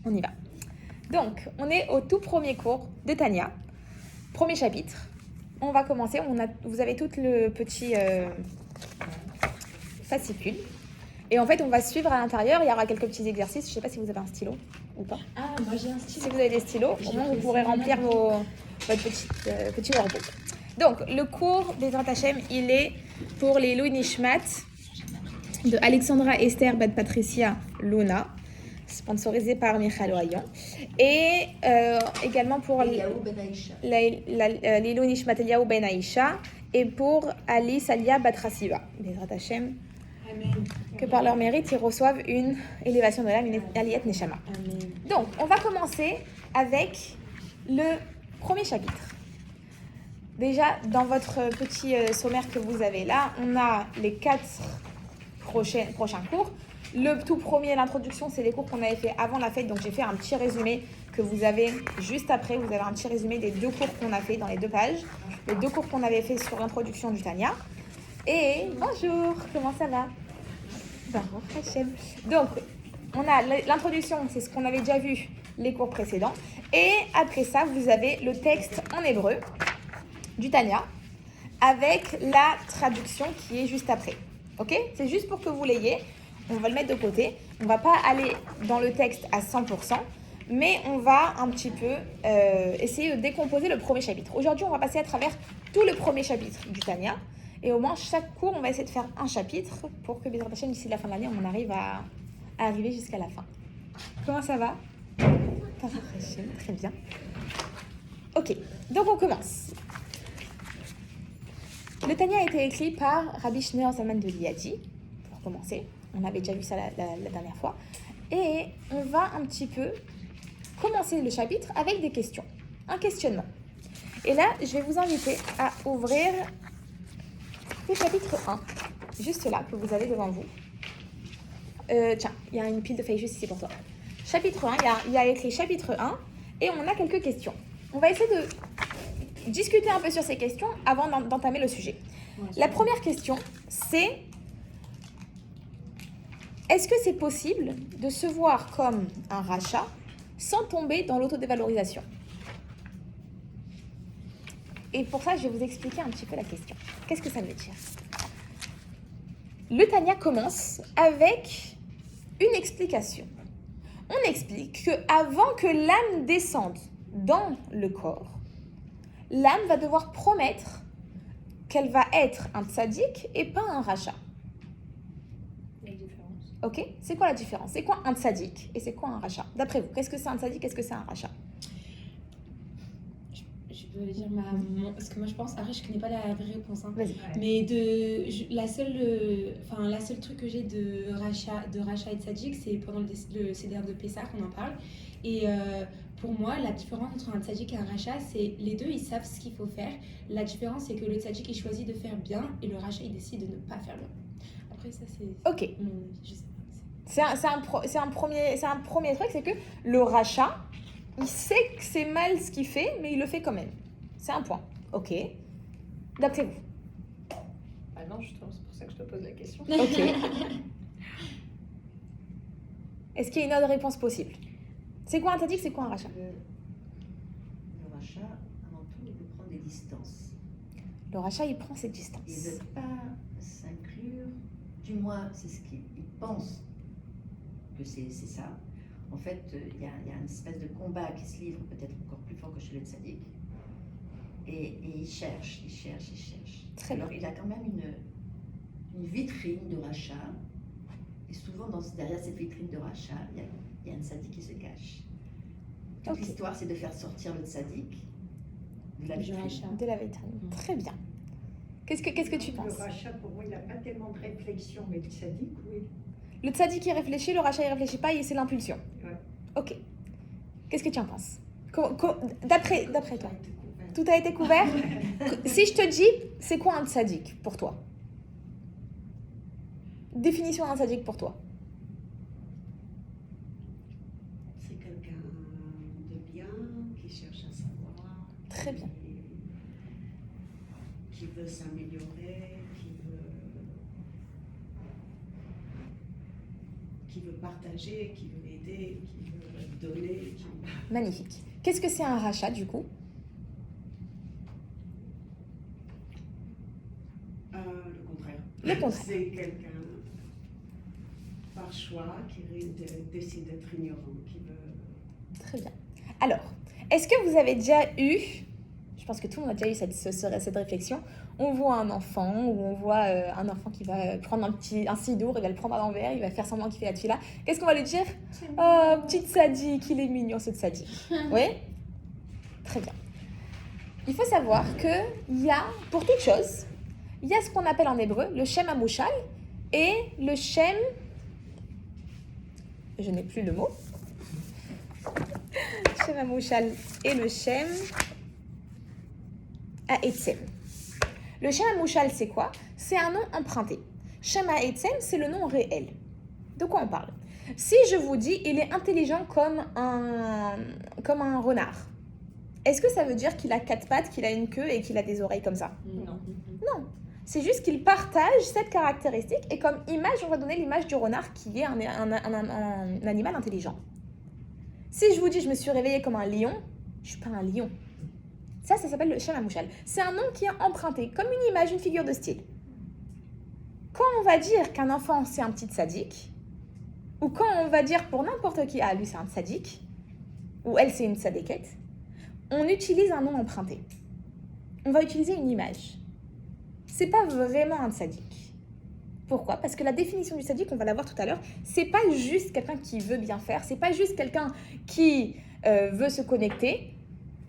On y va. Donc, on est au tout premier cours de Tania, premier chapitre. On va commencer. Vous avez tout le petit fascicule. Et en fait, on va suivre à l'intérieur. Il y aura quelques petits exercices. Je ne sais pas si vous avez un stylo ou pas. Ah, moi j'ai un stylo. Si vous avez des stylos, au moins vous pourrez remplir votre petit workbook. Donc, le cours des Hashem, il est pour les Louis Nishmat de Alexandra Esther Bat Patricia Luna, sponsorisé par Michal Ohayon. Et également pour les Louis Nishmat Eliyahu Ben Aisha et pour Alice Alia Bat Hasiba, des Hashem. Que par leur mérite, ils reçoivent une élévation de l'âme, une aliyat neshama. Donc, on va commencer avec le premier chapitre. Déjà, dans votre petit sommaire que vous avez là, on a les 4 prochains cours. Le tout premier, l'introduction, c'est les cours qu'on avait fait avant la fête. Donc, j'ai fait un petit résumé que vous avez juste après. Vous avez un petit résumé des 2 cours qu'on a fait dans les 2 pages. Les 2 cours qu'on avait fait sur l'introduction du Tania. Et bonjour, comment ça va? Donc, on a l'introduction, c'est ce qu'on avait déjà vu les cours précédents. Et après ça, vous avez le texte en hébreu du Tania avec la traduction qui est juste après. Ok? C'est juste pour que vous l'ayez. On va le mettre de côté. On ne va pas aller dans le texte à 100%, mais on va un petit peu essayer de décomposer le premier chapitre. Aujourd'hui, on va passer à travers tout le premier chapitre du Tania. Et au moins, chaque cours, on va essayer de faire un chapitre pour que, Bezrat Hashem, d'ici la fin de l'année, on arrive à arriver jusqu'à la fin. Comment ça va? Très bien. Ok, donc on commence. Le Tania a été écrit par Rabbi Shneur Zalman de Liadi, pour commencer. On avait déjà vu ça la dernière fois. Et on va un petit peu commencer le chapitre avec des questions. Un questionnement. Et là, je vais vous inviter à ouvrir le chapitre 1, juste là, que vous avez devant vous. Tiens, il y a une pile de feuilles juste ici pour toi. Chapitre 1, il y a écrit chapitre 1, et on a quelques questions. On va essayer de discuter un peu sur ces questions avant d'entamer le sujet. La première question, c'est: est-ce que c'est possible de se voir comme un rachat sans tomber dans l'autodévalorisation? Et pour ça, je vais vous expliquer un petit peu la question. Qu'est-ce que ça veut dire? Le Tania commence avec une explication. On explique qu'avant que l'âme descende dans le corps, l'âme va devoir promettre qu'elle va être un tzaddik et pas un rachat. La différence. Ok? C'est quoi la différence? C'est quoi un tzaddik et c'est quoi un rachat? D'après vous, qu'est-ce que c'est un tzaddik, qu'est-ce que c'est un rachat? Je peux dire parce que moi je pense, après je connais pas la vraie réponse, hein. Vas-y. Mais la seule truc que j'ai de rachat et de tzaddik, c'est pendant le Seder de Pessah qu'on en parle. Et pour moi, la différence entre un tzaddik et un rachat, c'est les deux ils savent ce qu'il faut faire. La différence c'est que le tzaddik il choisit de faire bien et le rachat il décide de ne pas faire bien. Après ça c'est Ok. mon avis, je sais pas. C'est un premier truc, c'est que le rachat, il sait que c'est mal ce qu'il fait, mais il le fait quand même. C'est un point. Ok. D'après vous. Ah non, justement, c'est pour ça que je te pose la question. Ok. Est-ce qu'il y a une autre réponse possible? C'est quoi un tzaddik, c'est quoi un rachat? Le rachat, avant tout, il veut prendre des distances. Le rachat, il prend ses distances. Il ne veut pas s'inclure, du moins, c'est ce qu'il pense que c'est ça. En fait, il y a une espèce de combat qui se livre peut-être encore plus fort que chez le tzaddik. Et il cherche. Très Alors, bien. il a quand même une vitrine de rachat. Et souvent, derrière cette vitrine de rachat, il y a un tzaddik qui se cache. Toute l'histoire, c'est de faire sortir le tzaddik de la vitrine. De la vitrine. Très bien. Qu'est-ce que tu penses? Le rachat, pour moi, il n'a pas tellement de réflexion, mais le tzaddik, oui. Le tzaddik, il réfléchit, le rachat, il réfléchit pas, et c'est l'impulsion. Ouais. Ok. Qu'est-ce que tu en penses? D'après toi, tout a été couvert? Si je te dis, c'est quoi un tzaddik pour toi? Définition d'un tzaddik pour toi. C'est quelqu'un de bien, qui cherche à savoir. Très bien. Qui veut s'améliorer, qui veut partager, qui veut aider, qui veut donner. Magnifique. Qu'est-ce que c'est un rachat du coup? Le contraire. Le contraire. C'est quelqu'un par choix qui décide d'être ignorant, qui veut. Très bien. Alors, est-ce que vous avez déjà eu, je pense que tout le monde a déjà eu cette réflexion, on voit un enfant ou on voit un enfant qui va prendre un sidour, il va le prendre à l'envers, il va faire semblant qu'il fait la tuila. Qu'est-ce qu'on va lui dire? Oh, petite sadique, il est mignon ce sadique. Oui? Très bien. Il faut savoir qu'il y a, pour toute chose, il y a ce qu'on appelle en hébreu le shem amouchal et le shem... Je n'ai plus le mot. Shem amouchal et le shem ha'etzem. Le Shem Amouchal, c'est quoi? C'est un nom emprunté. Shem ha'etzem, c'est le nom réel. De quoi on parle? Si je vous dis il est intelligent comme un renard, est-ce que ça veut dire qu'il a 4 pattes, qu'il a une queue et qu'il a des oreilles comme ça? Non. Non. C'est juste qu'il partage cette caractéristique et comme image, on va donner l'image du renard qui est un animal intelligent. Si je vous dis je me suis réveillée comme un lion, je ne suis pas un lion. Ça s'appelle le Shem Amouchal. C'est un nom qui est emprunté, comme une image, une figure de style. Quand on va dire qu'un enfant, c'est un petit sadique, ou quand on va dire pour n'importe qui, ah, lui, c'est un sadique, ou elle, c'est une sadéquette, on utilise un nom emprunté. On va utiliser une image. C'est pas vraiment un sadique. Pourquoi? Parce que la définition du sadique, on va la voir tout à l'heure, c'est pas juste quelqu'un qui veut bien faire, c'est pas juste quelqu'un qui veut se connecter,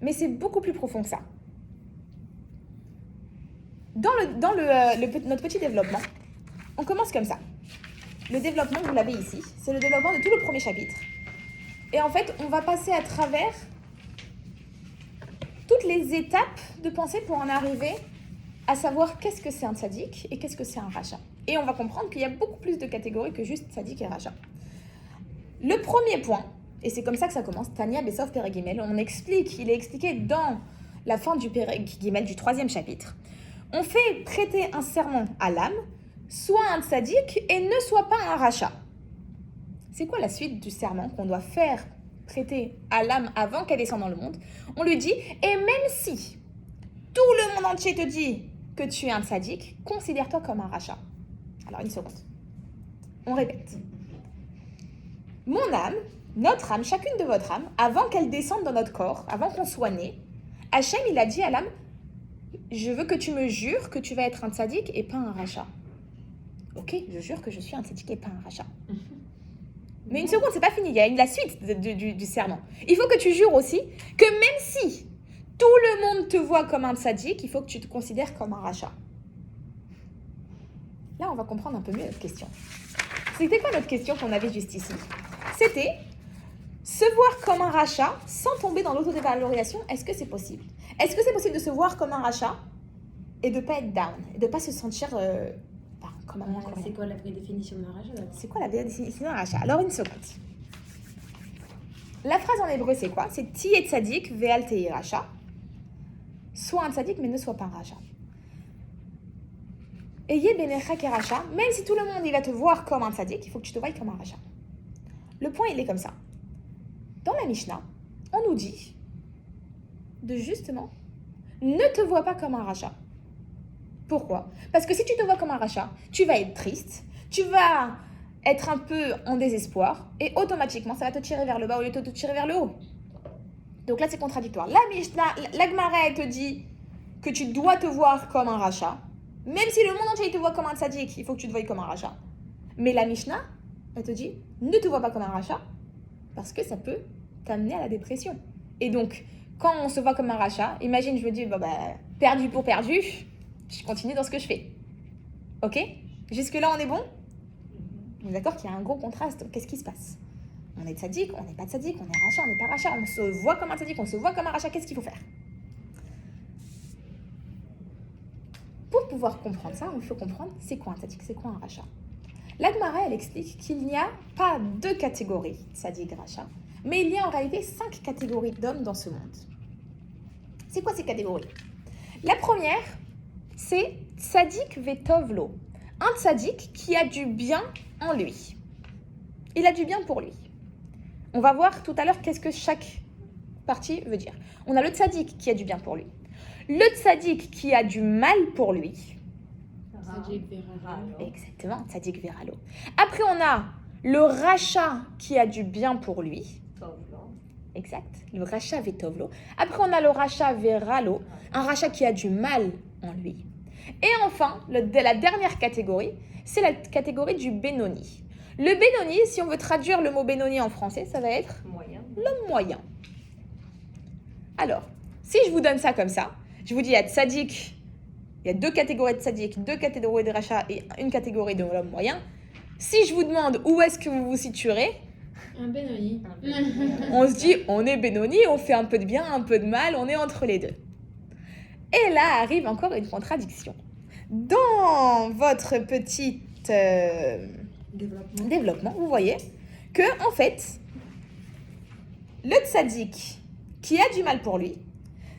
mais c'est beaucoup plus profond que ça. Dans notre petit développement, on commence comme ça. Le développement, vous l'avez ici, c'est le développement de tout le premier chapitre. Et en fait, on va passer à travers toutes les étapes de pensée pour en arriver à savoir qu'est-ce que c'est un tzaddik et qu'est-ce que c'est un rachat. Et on va comprendre qu'il y a beaucoup plus de catégories que juste tzaddik et rachat. Le premier point, et c'est comme ça que ça commence, Tania Bessof Perek Gimel, il est expliqué dans la fin du Perek Gimel du 3e chapitre. On fait prêter un serment à l'âme, soit un tzaddik et ne soit pas un rachat. C'est quoi la suite du serment qu'on doit faire prêter à l'âme avant qu'elle descende dans le monde? On lui dit, et même si tout le monde entier te dit que tu es un tzaddik, considère-toi comme un rachat. Alors une seconde, on répète. Mon âme, notre âme, chacune de votre âme, avant qu'elle descende dans notre corps, avant qu'on soit né, Hachem, il a dit à l'âme, je veux que tu me jures que tu vas être un tzaddik et pas un rachat. Ok, je jure que je suis un tzaddik et pas un rachat. Mais une seconde, c'est pas fini, il y a la suite du serment. Il faut que tu jures aussi que même si tout le monde te voit comme un tzaddik, il faut que tu te considères comme un rachat. Là, on va comprendre un peu mieux notre question. C'était quoi notre question qu'on avait juste ici? C'était se voir comme un rachat sans tomber dans l'autodévalorisation. Est-ce que c'est possible? Est-ce que c'est possible de se voir comme un rachat et de ne pas être down, et de ne pas se sentir comme un moins? C'est quoi la vraie définition d'un rachat? C'est quoi la vraie définition d'un rachat? Alors, une seconde. La phrase en hébreu, c'est quoi? C'est Ti et tzadik ve'al tei rachat. Sois un tzadik, mais ne sois pas un rachat. Ayez benecha keracha, même si tout le monde il va te voir comme un tzaddik, il faut que tu te voies comme un rachat. Le point, il est comme ça. Dans la Mishnah, on nous dit de justement ne te vois pas comme un rachat. Pourquoi? Parce que si tu te vois comme un rachat, tu vas être triste, tu vas être un peu en désespoir et automatiquement, ça va te tirer vers le bas au lieu de te tirer vers le haut. Donc là, c'est contradictoire. La Mishnah, la Gemara, elle te dit que tu dois te voir comme un rachat. Même si le monde entier te voit comme un tzaddik, il faut que tu te voies comme un rachat. Mais la Mishnah, elle te dit, ne te vois pas comme un rachat, parce que ça peut t'amener à la dépression. Et donc, quand on se voit comme un rachat, imagine, je me dis, perdu pour perdu, je continue dans ce que je fais. Ok? Jusque-là, on est bon? On est d'accord qu'il y a un gros contraste. Qu'est-ce qui se passe? On est tzaddik, on n'est pas tzaddik, on est rachat, on n'est pas rachat, on se voit comme un tzaddik, on se voit comme un rachat, qu'est-ce qu'il faut faire? Pour pouvoir comprendre ça, il faut comprendre c'est quoi un tzaddik, c'est quoi un rachat. La Gemara, elle explique qu'il n'y a pas 2 catégories, tzaddik, rachat, mais il y a en réalité 5 catégories d'hommes dans ce monde. C'est quoi ces catégories? La première, c'est tzaddik vetovlo, un tzaddik qui a du bien en lui. Il a du bien pour lui. On va voir tout à l'heure qu'est-ce que chaque partie veut dire. On a le tzaddik qui a du bien pour lui. Le tzaddik qui a du mal pour lui. Sadiq Veralo. Exactement, tzaddik veralo. Après, on a le rachat qui a du bien pour lui. Exact, le rachat vetovlo. Après, on a le rachat veralo, un rachat qui a du mal en lui. Et enfin, la dernière catégorie, c'est la catégorie du Benoni. Le Benoni, si on veut traduire le mot Benoni en français, ça va être l'homme moyen. Alors, si je vous donne ça comme ça, je vous dis il y a tzaddik, il y a 2 catégories de tzaddik, 2 catégories de rachat et une catégorie de l'homme moyen. Si je vous demande où est-ce que vous vous situerez, Un Benoni. on se dit on est Benoni, on fait un peu de bien, un peu de mal, on est entre les deux. Et là arrive encore une contradiction. Dans votre petit développement, vous voyez que en fait, le tzaddik qui a du mal pour lui,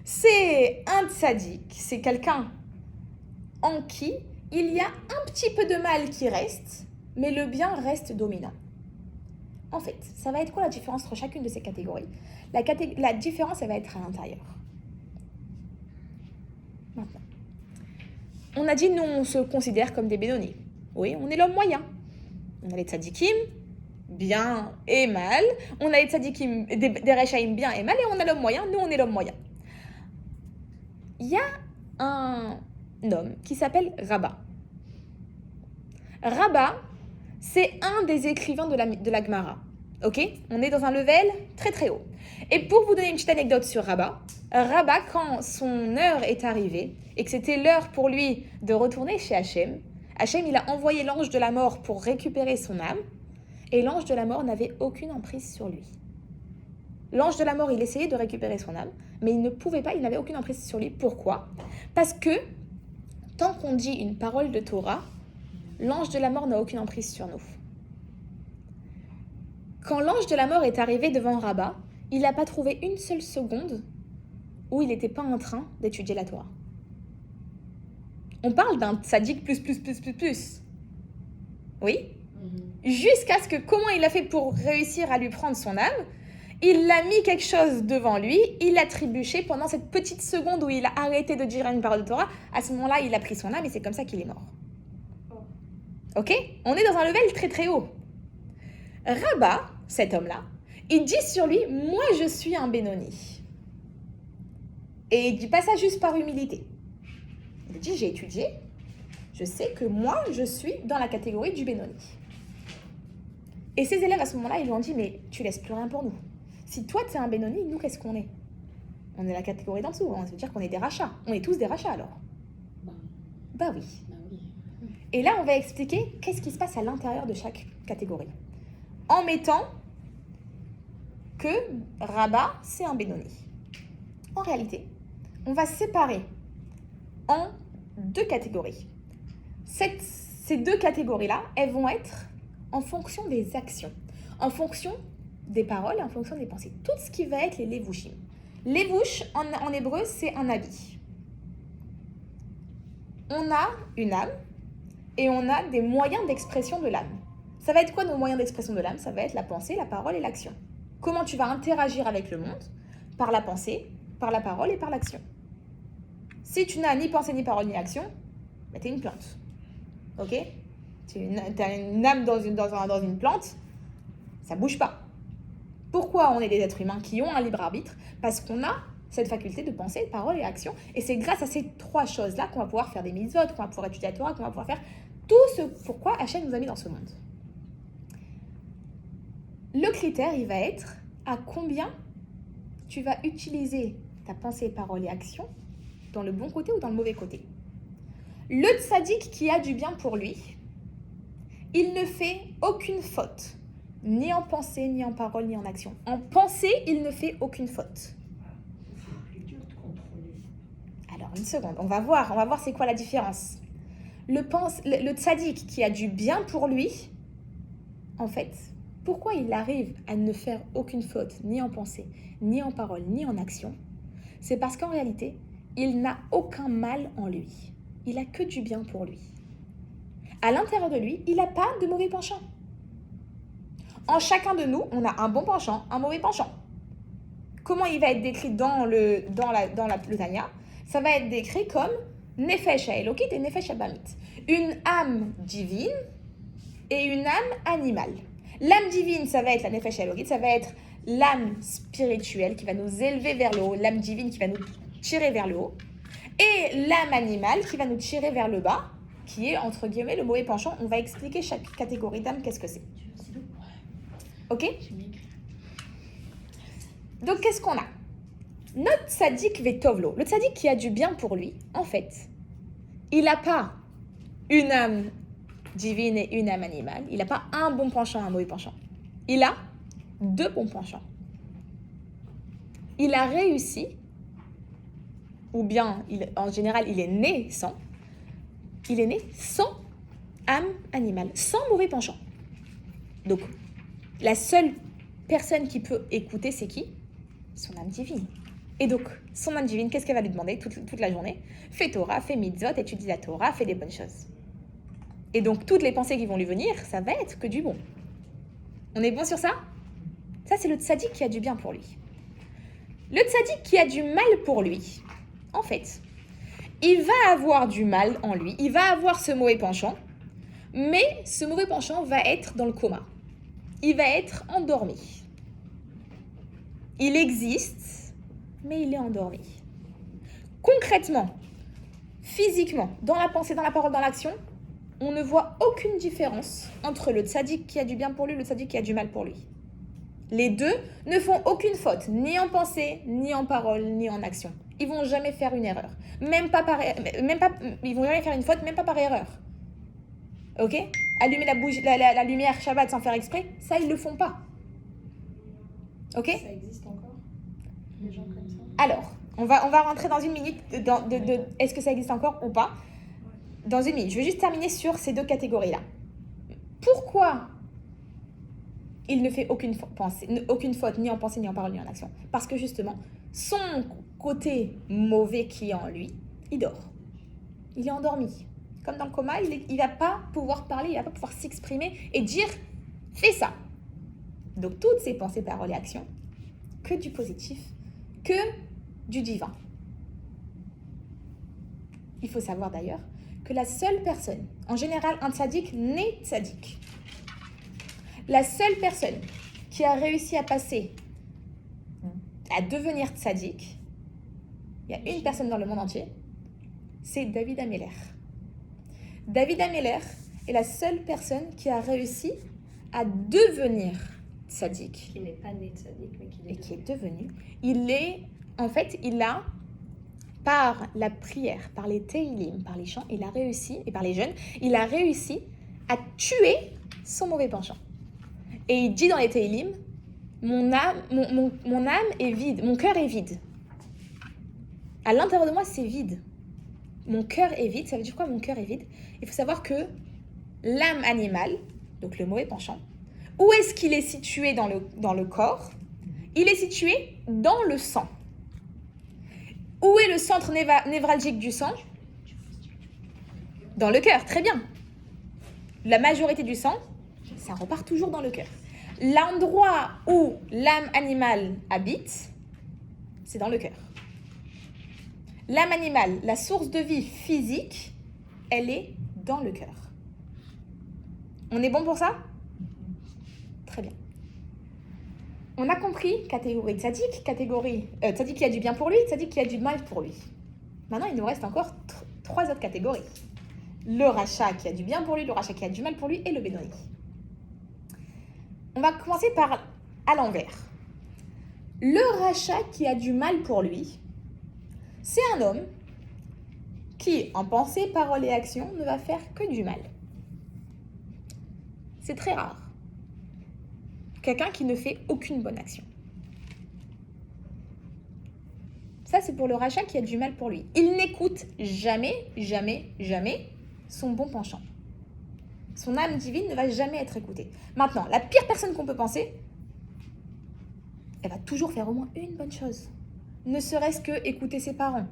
c'est un tzaddik, c'est quelqu'un en qui il y a un petit peu de mal qui reste, mais le bien reste dominant. En fait, ça va être quoi la différence entre chacune de ces catégories ? La différence, elle va être à l'intérieur. Maintenant, on a dit, nous, on se considère comme des Benoni. Oui, on est l'homme moyen. On a les tzadikim, bien et mal. On a les tzadikim, des rechaïm, bien et mal. Et on a l'homme moyen. Nous, on est l'homme moyen. Il y a un homme qui s'appelle Rabbah. Rabbah, c'est un des écrivains de la Gemara. Ok ? On est dans un level très très haut. Et pour vous donner une petite anecdote sur Rabbah, Rabbah, quand son heure est arrivée et que c'était l'heure pour lui de retourner chez Hachem, Hachem, il a envoyé l'ange de la mort pour récupérer son âme et l'ange de la mort n'avait aucune emprise sur lui. L'ange de la mort, il essayait de récupérer son âme, mais il ne pouvait pas, il n'avait aucune emprise sur lui. Pourquoi ? Parce que tant qu'on dit une parole de Torah, l'ange de la mort n'a aucune emprise sur nous. Quand l'ange de la mort est arrivé devant Rabbah, il n'a pas trouvé une seule seconde où il n'était pas en train d'étudier la Torah. On parle d'un tzaddik plus. Oui ? Jusqu'à ce que, comment il a fait pour réussir à lui prendre son âme ? Il a mis quelque chose devant lui, il a trébuché pendant cette petite seconde où il a arrêté de dire une parole de Torah. À ce moment-là, il a pris son âme et c'est comme ça qu'il est mort. Ok ? On est dans un level très très haut. Rabbah, cet homme-là, il dit sur lui, moi je suis un Benoni. Et il dit pas ça juste par humilité. Il dit, j'ai étudié, je sais que moi je suis dans la catégorie du Benoni. Et ses élèves à ce moment-là, ils lui ont dit, mais tu laisses plus rien pour nous. Si toi tu es un Benoni, nous qu'est-ce qu'on est ? On est la catégorie d'en dessous, ça veut dire qu'on est des rachats. On est tous des rachats alors. Bah oui. Et là, on va expliquer qu'est-ce qui se passe à l'intérieur de chaque catégorie. En mettant que Rabbah, c'est un Benoni. En réalité, on va séparer en 2 catégories. Ces 2 catégories-là, elles vont être en fonction des actions, en fonction des paroles, en fonction des pensées. Tout ce qui va être les levushim. Levush, en hébreu, c'est un habit. On a une âme et on a des moyens d'expression de l'âme. Ça va être quoi nos moyens d'expression de l'âme ? Ça va être la pensée, la parole et l'action. Comment tu vas interagir avec le monde ? Par la pensée, par la parole et par l'action. Si tu n'as ni pensée, ni parole, ni action, bah t'es une plante. Ok ? Tu as une âme dans une plante, ça bouge pas. Pourquoi on est des êtres humains qui ont un libre arbitre ? Parce qu'on a cette faculté de pensée, de parole et action. Et c'est grâce à ces 3 choses-là qu'on va pouvoir faire des mitzvot, qu'on va pouvoir étudier la Torah, qu'on va pouvoir faire tout ce pourquoi Hachem nous a mis dans ce monde. Le critère, il va être à combien tu vas utiliser ta pensée, parole et action dans le bon côté ou dans le mauvais côté. Le tzaddik qui a du bien pour lui, il ne fait aucune faute, ni en pensée, ni en parole, ni en action. En pensée, il ne fait aucune faute. C'est plus dur de contrôler. Alors, une seconde, on va voir c'est quoi la différence. Le tzaddik qui a du bien pour lui, en fait, pourquoi il arrive à ne faire aucune faute, ni en pensée, ni en parole, ni en action ? C'est parce qu'en réalité, il n'a aucun mal en lui. Il n'a que du bien pour lui. À l'intérieur de lui, il n'a pas de mauvais penchant. En chacun de nous, on a un bon penchant, un mauvais penchant. comment il va être décrit dans le Tanya? Ça va être décrit comme Nefesh Elokit et Nefesh Abamit. Une âme divine et une âme animale. L'âme divine, ça va être la Nefesh Elokit, ça va être l'âme spirituelle qui va nous élever vers le haut, l'âme divine qui va nous tirer vers le haut, et l'âme animale qui va nous tirer vers le bas, qui est, entre guillemets, le mauvais penchant. On va expliquer chaque catégorie d'âme, qu'est-ce que c'est. Ok? Donc, qu'est-ce qu'on a? Notre tzaddik vetovlo, le tzaddik qui a du bien pour lui, en fait, il n'a pas une âme divine et une âme animale. Il n'a pas un bon penchant, un mauvais penchant. Il a deux bons penchants. Il a réussi, ou bien, en général, il est né sans âme animale, sans mauvais penchant. Donc, la seule personne qui peut écouter, c'est qui? Son âme divine. Et donc, son âme divine, qu'est-ce qu'elle va lui demander toute la journée? Fais Torah, fais mitzvot, étudie la Torah, fais des bonnes choses. Et donc, toutes les pensées qui vont lui venir, ça va être que du bon. On est bon sur ça? Ça, c'est le tzaddik qui a du bien pour lui. Le tzaddik qui a du mal pour lui, en fait, il va avoir du mal en lui, il va avoir ce mauvais penchant, mais ce mauvais penchant va être dans le coma. Il va être endormi. Il existe, mais il est endormi. Concrètement, physiquement, dans la pensée, dans la parole, dans l'action, on ne voit aucune différence entre le tzaddik qui a du bien pour lui et le tzaddik qui a du mal pour lui. Les deux ne font aucune faute, ni en pensée, ni en parole, ni en action. Ils vont jamais faire une erreur. Ils vont jamais faire une faute, même pas par erreur. Ok? Allumer la lumière Shabbat sans faire exprès, ça, ils le font pas. Ok? Ça existe encore? Des gens comme ça? Alors, on va rentrer dans une minute est-ce que ça existe encore ou pas? Dans une minute. Je vais juste terminer sur ces deux catégories-là. Pourquoi il ne fait aucune faute, ni en pensée, ni en parole, ni en action? Parce que justement, son côté mauvais qui est en lui, il dort. Il est endormi. Comme dans le coma, il ne va pas pouvoir parler, il ne va pas pouvoir s'exprimer et dire « fais ça ». Donc, toutes ces pensées, paroles et actions, que du positif, que du divin. Il faut savoir d'ailleurs que la seule personne, en général un tzaddik né tzaddik, la seule personne qui a réussi à devenir tzaddik, il y a une personne dans le monde entier, c'est David Ameller. David Ameller est la seule personne qui a réussi à devenir tzaddik. Qui n'est pas né tzaddik, mais qui est devenu. Il a, par la prière, par les teilim, par les chants, il a réussi, et par les jeûnes, il a réussi à tuer son mauvais penchant. Et il dit dans les teilim, mon âme est vide, mon cœur est vide. À l'intérieur de moi, c'est vide. Mon cœur est vide. Ça veut dire quoi, mon cœur est vide? Il faut savoir que l'âme animale, donc le mauvais penchant, où est-ce qu'il est situé dans le corps? Il est situé dans le sang. Où est le centre névralgique du sang? Dans le cœur, très bien. La majorité du sang, ça repart toujours dans le cœur. L'endroit où l'âme animale habite, c'est dans le cœur. L'âme animale, la source de vie physique, elle est dans le cœur. On est bon pour ça? Très bien. On a compris catégorie tzaddik, tzaddik qui a du bien pour lui, tzaddik qui a du mal pour lui. Maintenant, il nous reste encore trois autres catégories. Le rachat qui a du bien pour lui, le rachat qui a du mal pour lui et le bénoni. On va commencer par à l'envers. Le rachat qui a du mal pour lui, c'est un homme qui, en pensée, parole et action, ne va faire que du mal. C'est très rare. Quelqu'un qui ne fait aucune bonne action. Ça, c'est pour le rachat qui a du mal pour lui. Il n'écoute jamais, jamais, jamais son bon penchant. Son âme divine ne va jamais être écoutée. Maintenant, la pire personne qu'on peut penser, elle va toujours faire au moins une bonne chose. Ne serait-ce que écouter ses parents,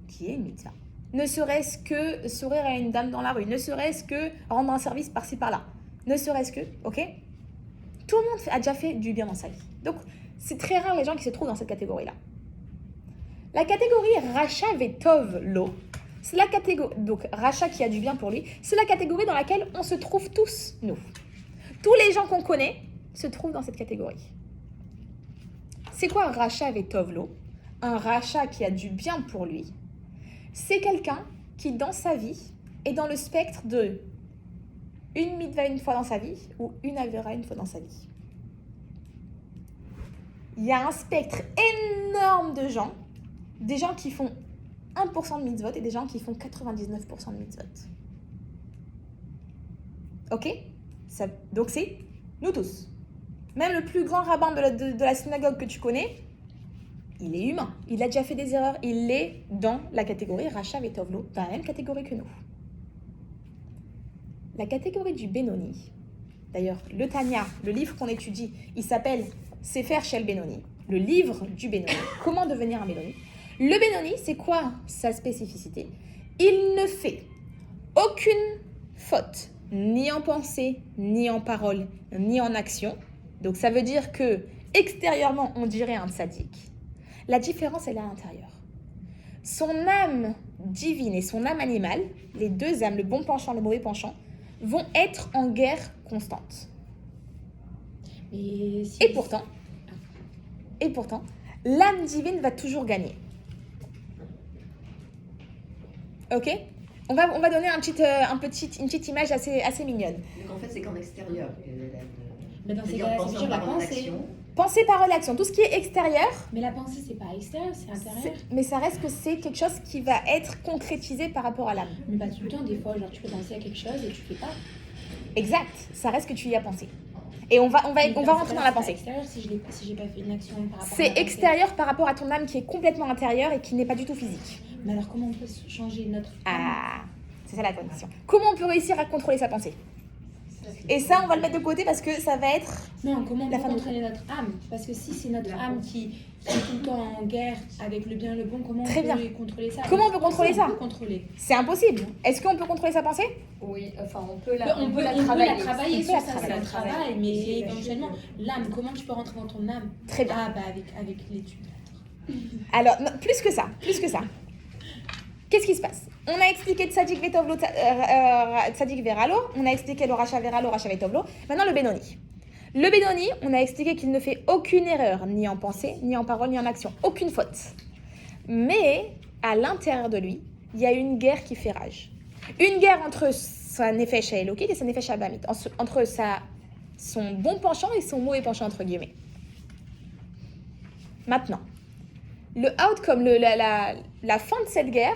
qui est une mitzvah. Ne serait-ce que sourire à une dame dans la rue. Ne serait-ce que rendre un service par-ci par-là. Ne serait-ce que, ok? Tout le monde a déjà fait du bien dans sa vie. Donc, c'est très rare les gens qui se trouvent dans cette catégorie-là. La catégorie Racha Vetov Lo, c'est la catégorie, donc Racha qui a du bien pour lui, c'est la catégorie dans laquelle on se trouve tous, nous. Tous les gens qu'on connaît se trouvent dans cette catégorie. C'est quoi Racha Vetov Lo? Un Racha qui a du bien pour lui, c'est quelqu'un qui, dans sa vie, est dans le spectre de une mitva une fois dans sa vie ou une avera une fois dans sa vie. Il y a un spectre énorme de gens, des gens qui font 1% de mitzvot et des gens qui font 99% de mitzvot. Ok? Donc c'est nous tous. Même le plus grand rabbin de la synagogue que tu connais, il est humain. Il a déjà fait des erreurs. Il est dans la catégorie Racha Vetov Lo, dans la même catégorie que nous. La catégorie du Benoni, d'ailleurs, le Tanya, le livre qu'on étudie, il s'appelle Sefer Shel Benoni, le livre du Benoni. Comment devenir un Benoni? Le Benoni, c'est quoi sa spécificité? Il ne fait aucune faute, ni en pensée, ni en parole, ni en action. Donc ça veut dire que extérieurement, on dirait un tzaddik. La différence, elle est à l'intérieur. Son âme divine et son âme animale, les deux âmes, le bon penchant, le mauvais penchant, vont être en guerre constante. Mais si- Et pourtant, l'âme divine va toujours gagner. Ok? On va donner une petite image assez mignonne. Donc en fait, c'est qu'en extérieur. Mais dans ces C'est-à-dire cas-là, en ça veut pensant dire la par en pensée. action. Pensée, parole, action. Tout ce qui est extérieur, Mais la pensée, c'est pas extérieur, c'est intérieur. mais ça reste que c'est quelque chose qui va être concrétisé par rapport à l'âme. Mais pas tout le temps, des fois, genre tu peux penser à quelque chose et tu fais pas. Exact. Ça reste que tu y as pensé. Et on va rentrer dans la pensée. C'est extérieur si j'ai pas fait une action par rapport à C'est ma pensée. extérieur par rapport à ton âme qui est complètement intérieure et qui n'est pas du tout physique. Mais alors comment on peut changer notre âme? Ah, c'est ça la bonne question. Comment on peut réussir à contrôler sa pensée? Et ça, on va le mettre de côté parce que ça va être... Non, comment on La peut fin de- contrôler notre âme? Parce que si c'est notre âme qui est tout le temps en guerre avec le bien et le bon, comment Très on bien. peut contrôler ça? Comment on peut contrôler ça? On peut contrôler. C'est impossible. Est-ce qu'on peut contrôler sa pensée? Oui, enfin, on peut On peut la travailler On peut sur la ça, c'est travailler. un travail, mais éventuellement, l'âme, comment tu peux rentrer dans ton âme? Très bien. Ah, bah avec l'étude. Alors, non, plus que ça. Qu'est-ce qui se passe? On a expliqué Tzadik Vetovlo, Tzadik Veralo. On a expliqué le Racha Veralo, Racha Vetovlo. Maintenant, le Benoni. Le Benoni, on a expliqué qu'il ne fait aucune erreur, ni en pensée, ni en parole, ni en action. Aucune faute. Mais, à l'intérieur de lui, il y a une guerre qui fait rage. Une guerre entre sa Nefesh Elokit et sa Nefesh Abamit. Entre son bon penchant et son mauvais penchant, entre guillemets. Maintenant, le outcome, la fin de cette guerre,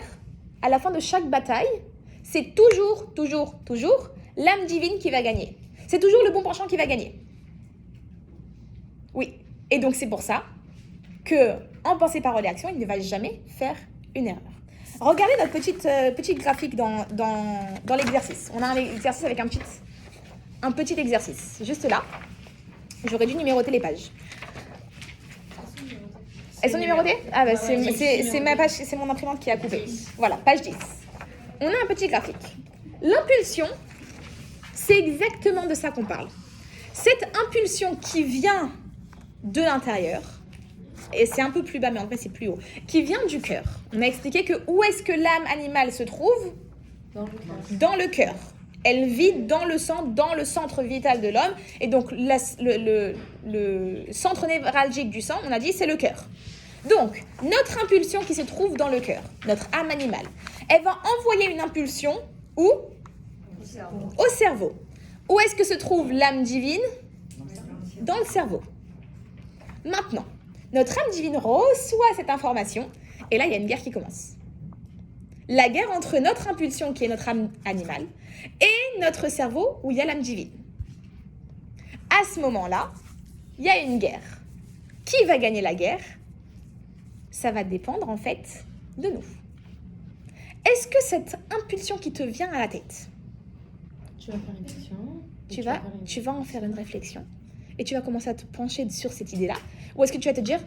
à la fin de chaque bataille, c'est toujours l'âme divine qui va gagner. C'est toujours le bon penchant qui va gagner. Oui. Et donc c'est pour ça que, en pensée, parole et action, il ne va jamais faire une erreur. Regardez notre petite graphique dans l'exercice. On a un exercice avec un petit exercice. Juste là. J'aurais dû numéroter les pages. Elles sont numérotées? Ah bah c'est ma page, c'est mon imprimante qui a coupé. Voilà, page 10. On a un petit graphique. L'impulsion, c'est exactement de ça qu'on parle. Cette impulsion qui vient de l'intérieur, et c'est un peu plus bas, mais en vrai c'est plus haut, qui vient du cœur. On a expliqué que où est-ce que l'âme animale se trouve? Dans le cœur. Elle vit dans le sang, dans le centre vital de l'homme. Et donc, le centre névralgique du sang, on a dit, c'est le cœur. Donc, notre impulsion qui se trouve dans le cœur, notre âme animale, elle va envoyer une impulsion où? Au cerveau. Où est-ce que se trouve l'âme divine? Dans le cerveau. Maintenant, notre âme divine reçoit cette information, et là, il y a une guerre qui commence. La guerre entre notre impulsion, qui est notre âme animale, et notre cerveau, où il y a l'âme divine. À ce moment-là, il y a une guerre. Qui va gagner la guerre? Ça va dépendre, en fait, de nous. Est-ce que cette impulsion qui te vient à la tête, Tu vas faire une action. et tu vas en faire une réflexion, et tu vas commencer à te pencher sur cette idée-là, ou est-ce que tu vas te dire,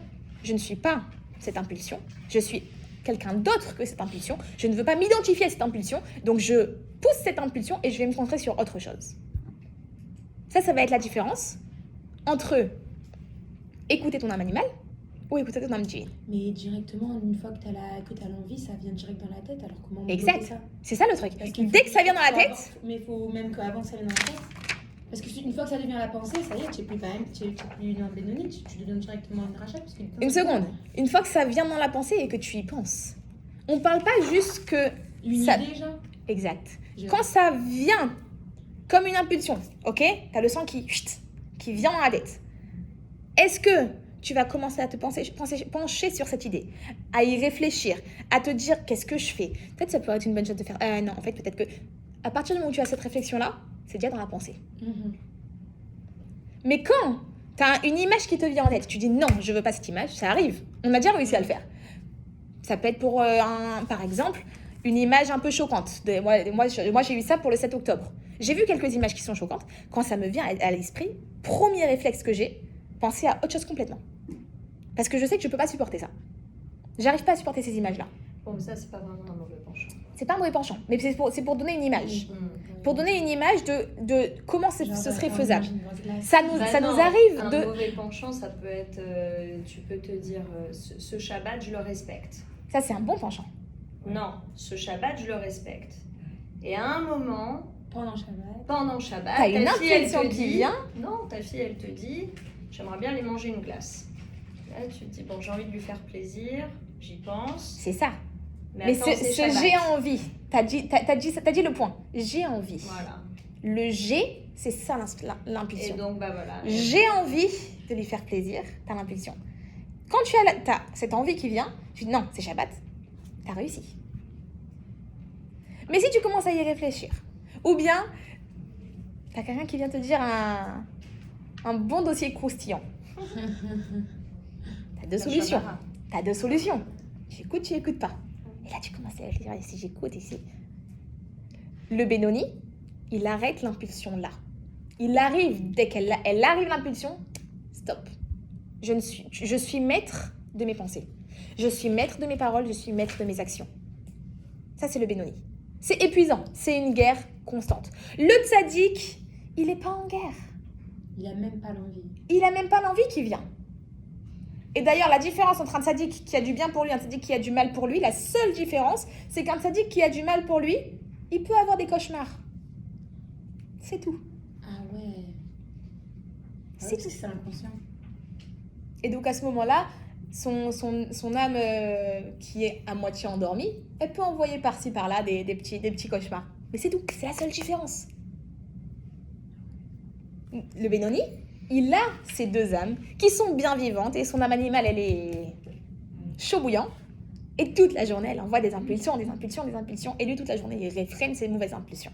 je ne suis pas cette impulsion, je suis quelqu'un d'autre que cette impulsion, je ne veux pas m'identifier à cette impulsion, donc je pousse cette impulsion et je vais me concentrer sur autre chose. Ça va être la différence entre écouter ton âme animale ou écouter ton âme divine. Mais directement, une fois que tu as l'envie, ça vient direct dans la tête. Alors comment on Exact. bloque ça? C'est ça le truc. Parce qu'il Dès faut- que ça vient dans la faut tête, avoir- mais il faut même qu'avant que ça vienne dans la tête. Parce que une fois que ça devient la pensée, ça y est, tu n'es plus, tu es plus une bénonite, tu deviens directement une rachat. une seconde, une fois que ça vient dans la pensée et que tu y penses, on parle pas juste que Une ça... idée, genre. Exact. Je- Quand ça vient comme une impulsion, ok, t'as le sang qui vient dans la tête. Est-ce que tu vas commencer à te pencher sur cette idée, à y réfléchir, à te dire qu'est-ce que je fais? Peut-être ça pourrait être une bonne chose de faire. Non, en fait, peut-être que à partir du moment où tu as cette réflexion-là, c'est déjà dans la pensée. Mhm. Mais quand tu as une image qui te vient en tête, tu dis non, je veux pas cette image, ça arrive. On a déjà réussi à le faire. Ça peut être pour, par exemple, une image un peu choquante. Moi, j'ai eu ça pour le 7 octobre. J'ai vu quelques images qui sont choquantes. Quand ça me vient à l'esprit, premier réflexe que j'ai, penser à autre chose complètement. Parce que je sais que je peux pas supporter ça. J'arrive pas à supporter ces images-là. Bon, mais ça, c'est pas vraiment un mauvais penchant. C'est pas un mauvais penchant, mais c'est pour donner une image. Mmh. Pour donner une image de comment ce Genre, serait on faisable. imagine une grosse glace. Ça nous non, arrive un de... mauvais penchant, ça peut être, tu peux te dire, ce Shabbat, je le respecte. Ça, c'est un bon penchant. Non, ce Shabbat, je le respecte. Et à un moment, Pendant Shabbat. pendant Shabbat, T'as une ta fille, elle intuition te qui dit, vient. non, ta fille, elle te dit, j'aimerais bien aller manger une glace. Là, tu te dis, bon, j'ai envie de lui faire plaisir, j'y pense. C'est ça. Mais Mais attends, ce c'est Shabbat. j'ai envie, t'as dit le point. J'ai envie. Voilà. Le j'ai, c'est ça Et l'impulsion. donc, bah voilà. J'ai envie de lui faire plaisir, t'as l'impulsion. Quand tu as t'as cette envie qui vient, tu dis non, c'est Shabbat, t'as réussi. Mais si tu commences à y réfléchir, ou bien t'as quelqu'un qui vient te dire un bon dossier croustillant, t'as deux solutions. Shabbat. T'as deux solutions. Tu écoutes pas. Et là, tu commences à réfléchir, si j'écoute, ici. Le Benoni, il arrête l'impulsion là. Il arrive, dès elle arrive l'impulsion, stop. Je suis maître de mes pensées. Je suis maître de mes paroles, je suis maître de mes actions. Ça, c'est le Benoni. C'est épuisant, c'est une guerre constante. Le tzaddik, il n'est pas en guerre. Il a même pas l'envie. Il n'a même pas l'envie qui vient. Et d'ailleurs, la différence entre un tzaddik qui a du bien pour lui et un tzaddik qui a du mal pour lui, la seule différence, c'est qu'un tzaddik qui a du mal pour lui, il peut avoir des cauchemars. C'est tout. Ah ouais. C'est tout. tout. C'est inconscient. Et donc à ce moment-là, son âme qui est à moitié endormie, elle peut envoyer par-ci par-là des petits cauchemars. Mais c'est tout, c'est la seule différence. Le Benoni, il a ces deux âmes qui sont bien vivantes et son âme animale, elle est chaud bouillant. Et toute la journée, elle envoie des impulsions. Et lui, toute la journée, il réfrène ses mauvaises impulsions.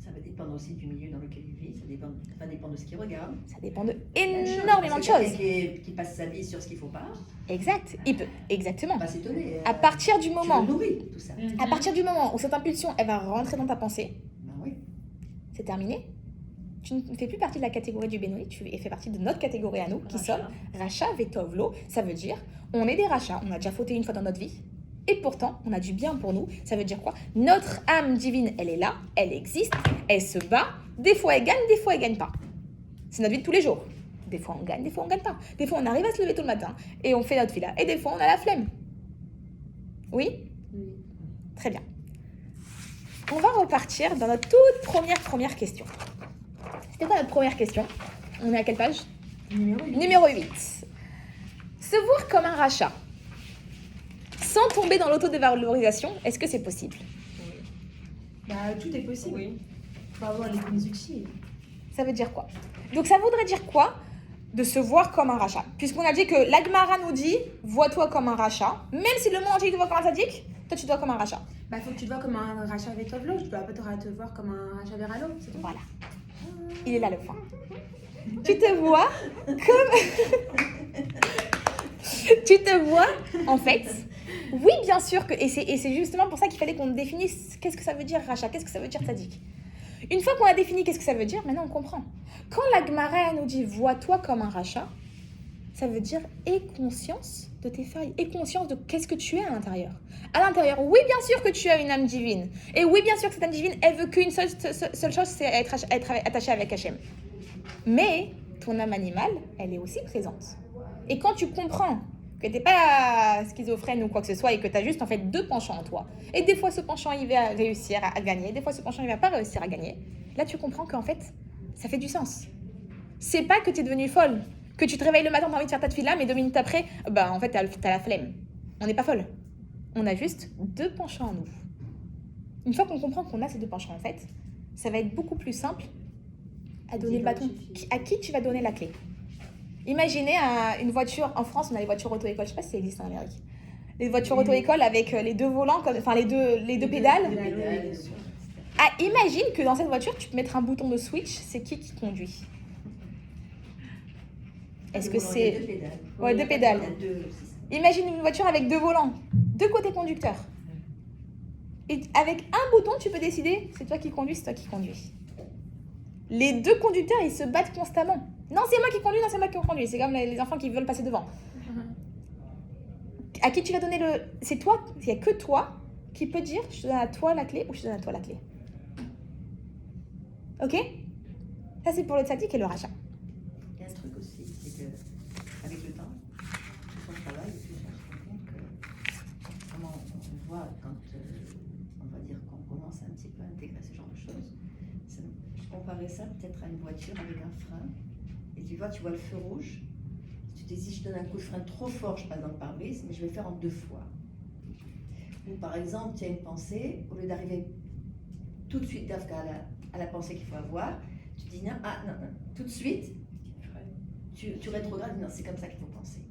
Ça va dépendre aussi du milieu dans lequel il vit, ça va dépendre de ce qu'il regarde. Ça dépend de Même chose, énormément de parce que choses. quelqu'un qui passe sa vie sur ce qu'il faut pas, Exact, il peut, exactement. on va s'étonner. À partir du Tu moment, le nourris, tout ça. à partir du moment où cette impulsion, elle va rentrer dans ta pensée, Ben oui. c'est terminé. Tu ne fais plus partie de la catégorie du Benoni, tu fais partie de notre catégorie à nous, qui Racha. sommes Racha Vetovlo. Ça veut dire, on est des Rachas, on a déjà fauté une fois dans notre vie, et pourtant, on a du bien pour nous. Ça veut dire quoi? Notre âme divine, elle est là, elle existe, elle se bat. Des fois, elle gagne, des fois, elle gagne pas. C'est notre vie de tous les jours. Des fois, on gagne, des fois, on gagne pas. Des fois, on arrive à se lever tôt le matin, et on fait notre fila. Et des fois, on a la flemme. Oui? Oui. Très bien. On va repartir dans notre toute première question. C'était quoi notre première question? On est à quelle page? Numéro 8. Se voir comme un rachat, sans tomber dans l'autodévalorisation, est-ce que c'est possible? Bah, tout est possible. Oui. Faut avoir les bons outils. Ça veut dire quoi? Donc ça voudrait dire quoi de se voir comme un rachat? Puisqu'on a dit que l'Agmara nous dit, vois-toi comme un rachat, même si le monde entier te voit comme un sadique, toi tu te vois comme un rachat. Bah, faut que tu te vois comme un rachat avec Tovlo. Tu dois pas te voir comme un rachat vers l'eau. C'est tout. Voilà. Il est là le point. Tu te vois comme... tu te vois, en fait... Oui, bien sûr, et c'est justement pour ça qu'il fallait qu'on définisse qu'est-ce que ça veut dire rachat, qu'est-ce que ça veut dire tzaddik. Une fois qu'on a défini qu'est-ce que ça veut dire, maintenant on comprend. Quand la Gemara nous dit « vois-toi comme un rachat », ça veut dire « aie conscience de tes failles, aie conscience de qu'est-ce que tu es à l'intérieur. » À l'intérieur, oui, bien sûr que tu as une âme divine. Et oui, bien sûr que cette âme divine, elle veut qu'une seule chose, c'est être attaché avec Hachem. Mais ton âme animale, elle est aussi présente. Et quand tu comprends que tu n'es pas schizophrène ou quoi que ce soit et que tu as juste en fait deux penchants en toi, et des fois ce penchant il va réussir à gagner, des fois ce penchant il va pas réussir à gagner, là tu comprends qu'en fait ça fait du sens. C'est pas que tu es devenue folle, que tu te réveilles le matin, tu as envie de faire ta tefila, mais 2 minutes après, en fait t'as la flemme. On n'est pas folle. On a juste deux penchants en nous. Une fois qu'on comprend qu'on a ces deux penchants en fait, ça va être beaucoup plus simple à donner le bâton. À qui tu vas donner la clé? Imaginez une voiture, en France on a les voitures auto-école, je sais pas si ça existe en Amérique. Les voitures auto-école avec les deux volants, enfin les deux pédales. Ah, imagine que dans cette voiture tu peux mettre un bouton de switch, c'est qui conduit? Est-ce que c'est... Deux pédales. Ouais, deux pédales. Il y a deux, c'est ça. Imagine une voiture avec deux volants, deux côtés conducteurs. Et avec un bouton, tu peux décider, c'est toi qui conduis, c'est toi qui conduis. Les deux conducteurs, ils se battent constamment. Non, c'est moi qui conduis, non, c'est moi qui conduis. C'est comme les enfants qui veulent passer devant. À qui tu vas donner le... C'est toi, il n'y a que toi qui peut dire, je te donne à toi la clé ou je te donne à toi la clé. Ok? Ça, c'est pour le tzaddik et le rachat. Il y a un truc aussi, c'est qu'avec le temps, tout son travail, je me rends compte que comment on voit quand on va dire qu'on commence un petit peu à intégrer ce genre de choses. Je comparais ça peut-être à une voiture avec un frein. Et tu vois le feu rouge. Tu te dis, si je donne un coup de frein trop fort, je passe dans le pare-brise, mais je vais le faire en 2 fois. Ou par exemple, tu as une pensée, au lieu d'arriver tout de suite à la pensée qu'il faut avoir, tu dis non, tout de suite, tu rétrogrades, non, c'est comme ça qu'il faut penser.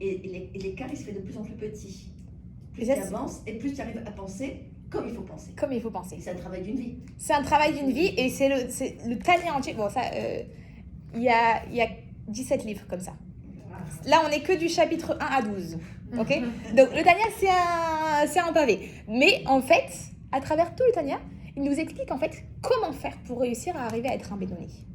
Et l'écart, il se fait de plus en plus petit. Plus tu avances et plus tu arrives à penser comme il faut penser. Comme il faut penser. Et c'est un travail d'une vie. C'est un travail d'une vie et c'est le Tanya entier. Bon, ça, il y a 17 livres comme ça. Là, on n'est que du chapitre 1 à 12. Ok? Donc, le Tanya, c'est un pavé. Mais en fait, à travers tout le Tanya, il nous explique en fait comment faire pour réussir à arriver à être un Bénoni.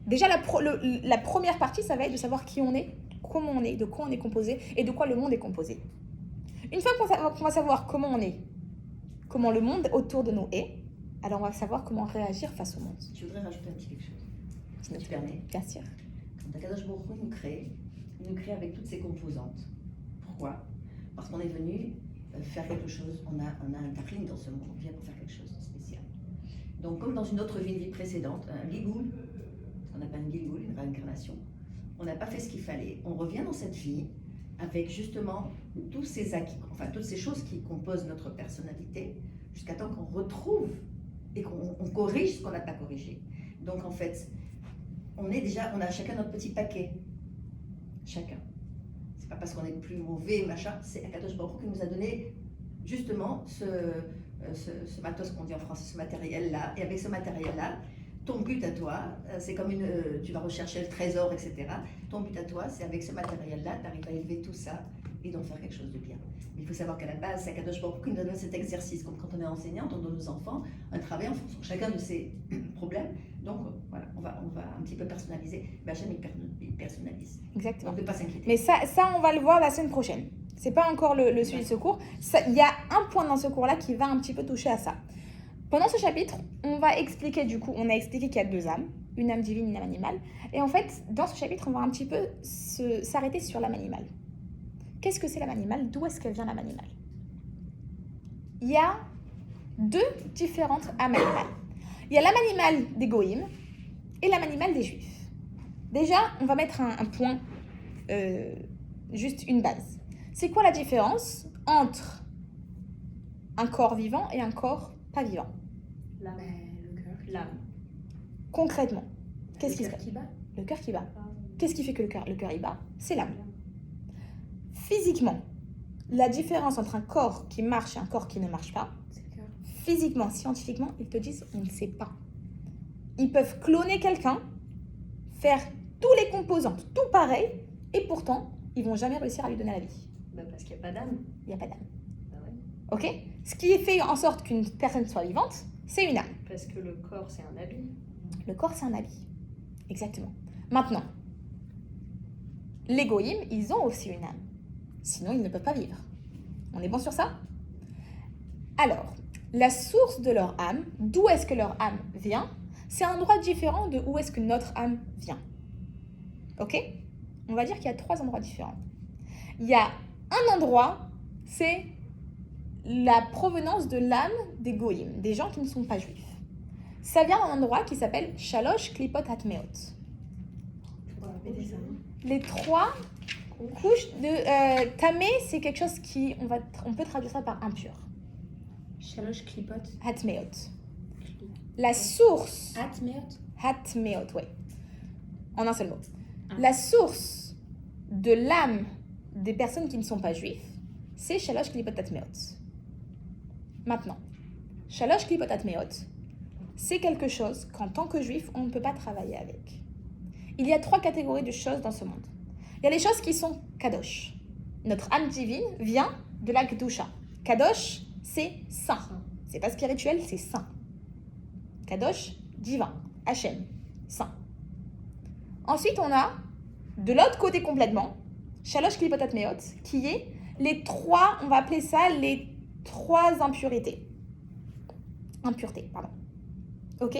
Déjà, la première partie, ça va être de savoir qui on est, comment on est, de quoi on est composé et de quoi le monde est composé. Une fois qu'on va savoir comment on est, comment le monde autour de nous est, alors on va savoir comment réagir face au monde. Je voudrais rajouter un petit quelque chose. Si tu permets. Bien sûr. Quand Akadosh Baruch Hu nous crée avec toutes ses composantes. Pourquoi? Parce qu'on est venu faire quelque chose, on a un taflin dans ce monde, on vient pour faire quelque chose de spécial. Donc comme dans une autre vie précédente, un gigoul, ce qu'on appelle un gigoul, une réincarnation, on n'a pas fait ce qu'il fallait, on revient dans cette vie avec justement tous ces acquis, enfin toutes ces choses qui composent notre personnalité, jusqu'à temps qu'on retrouve et qu'on corrige ce qu'on n'a pas corrigé. Donc en fait, on a chacun notre petit paquet. Chacun. C'est pas parce qu'on est plus mauvais, machin, c'est Akadosh Baruch Hu qui nous a donné justement ce matos qu'on dit en français, ce matériel-là. Et avec ce matériel-là, ton but à toi, c'est comme tu vas rechercher le trésor, etc. Ton but à toi, c'est avec ce matériel-là, tu arrives à élever tout ça et d'en faire quelque chose de bien. Mais il faut savoir qu'à la base, c'est Akadosh Baruch Hu qui nous a donné cet exercice. Comme quand on est enseignante, on donne aux enfants un travail en fonction de chacun de ses problèmes. Donc voilà, on va un petit peu personnaliser. Hachem, il personnalise. Exactement. Donc ne pas s'inquiéter. Mais ça, on va le voir la semaine prochaine. C'est pas encore le sujet de ce cours. Il y a un point dans ce cours-là qui va un petit peu toucher à ça. Pendant ce chapitre, on va expliquer on a expliqué qu'il y a 2 âmes, une âme divine, une âme animale. Et en fait, dans ce chapitre, on va un petit peu s'arrêter sur l'âme animale. Qu'est-ce que c'est l'âme animale? D'où est-ce qu'elle vient l'âme animale? Il y a 2 différentes âmes animales. Il y a l'âme animale des Goïms et l'âme animale des Juifs. Déjà, on va mettre un point, juste une base. C'est quoi la différence entre un corps vivant et un corps pas vivant? L'âme. Le cœur. L'âme. Concrètement, qu'est-ce qui se Le cœur passe? qui bat. Le cœur qui bat. Qu'est-ce qui fait que le cœur il bat? C'est l'âme. Physiquement, la différence entre un corps qui marche et un corps qui ne marche pas, C'est le cœur. physiquement, scientifiquement, ils te disent on ne sait pas. Ils peuvent cloner quelqu'un, faire tous les composantes, tout pareil, et pourtant, ils vont jamais réussir à lui donner la vie. Parce qu'il n'y a pas d'âme. Il n'y a pas d'âme. Bah ouais. Ok? Ce qui fait en sorte qu'une personne soit vivante, c'est une âme. Parce que le corps, c'est un habit. Le corps, c'est un habit. Exactement. Maintenant, les goïms, ils ont aussi une âme. Sinon, ils ne peuvent pas vivre. On est bon sur ça? Alors, la source de leur âme, d'où est-ce que leur âme vient? c'est un endroit différent de où est-ce que notre âme vient. Ok? On va dire qu'il y a 3 endroits différents. Il y a un endroit, c'est la provenance de l'âme des goïm, des gens qui ne sont pas juifs. Ça vient d'un endroit qui s'appelle Shalosh Klipot Hatmeot. On va répéter ça. Les 3 couches de tamé, c'est quelque chose qui on peut traduire ça par impur. Shalosh Klipot. Hatmeot. La source Atmeot. Hatmeot, ouais. En un seul mot. Ah. La source de l'âme des personnes qui ne sont pas juifs, c'est Shalosh Klipot Hatmeot. Maintenant, Shalosh Klipot Hatmeot, c'est quelque chose qu'en tant que juif, on ne peut pas travailler avec. Il y a 3 catégories de choses dans ce monde. Il y a les choses qui sont kadosh. Notre âme divine vient de la Kedusha. Kadosh, c'est saint. C'est pas spirituel, c'est saint. Kadosh, divin. Hachem, saint. Ensuite, on a, de l'autre côté complètement, Shalosh Klipot Hatmeot, qui est les 3, on va appeler ça les 3 impuretés. Impuretés, pardon. Ok?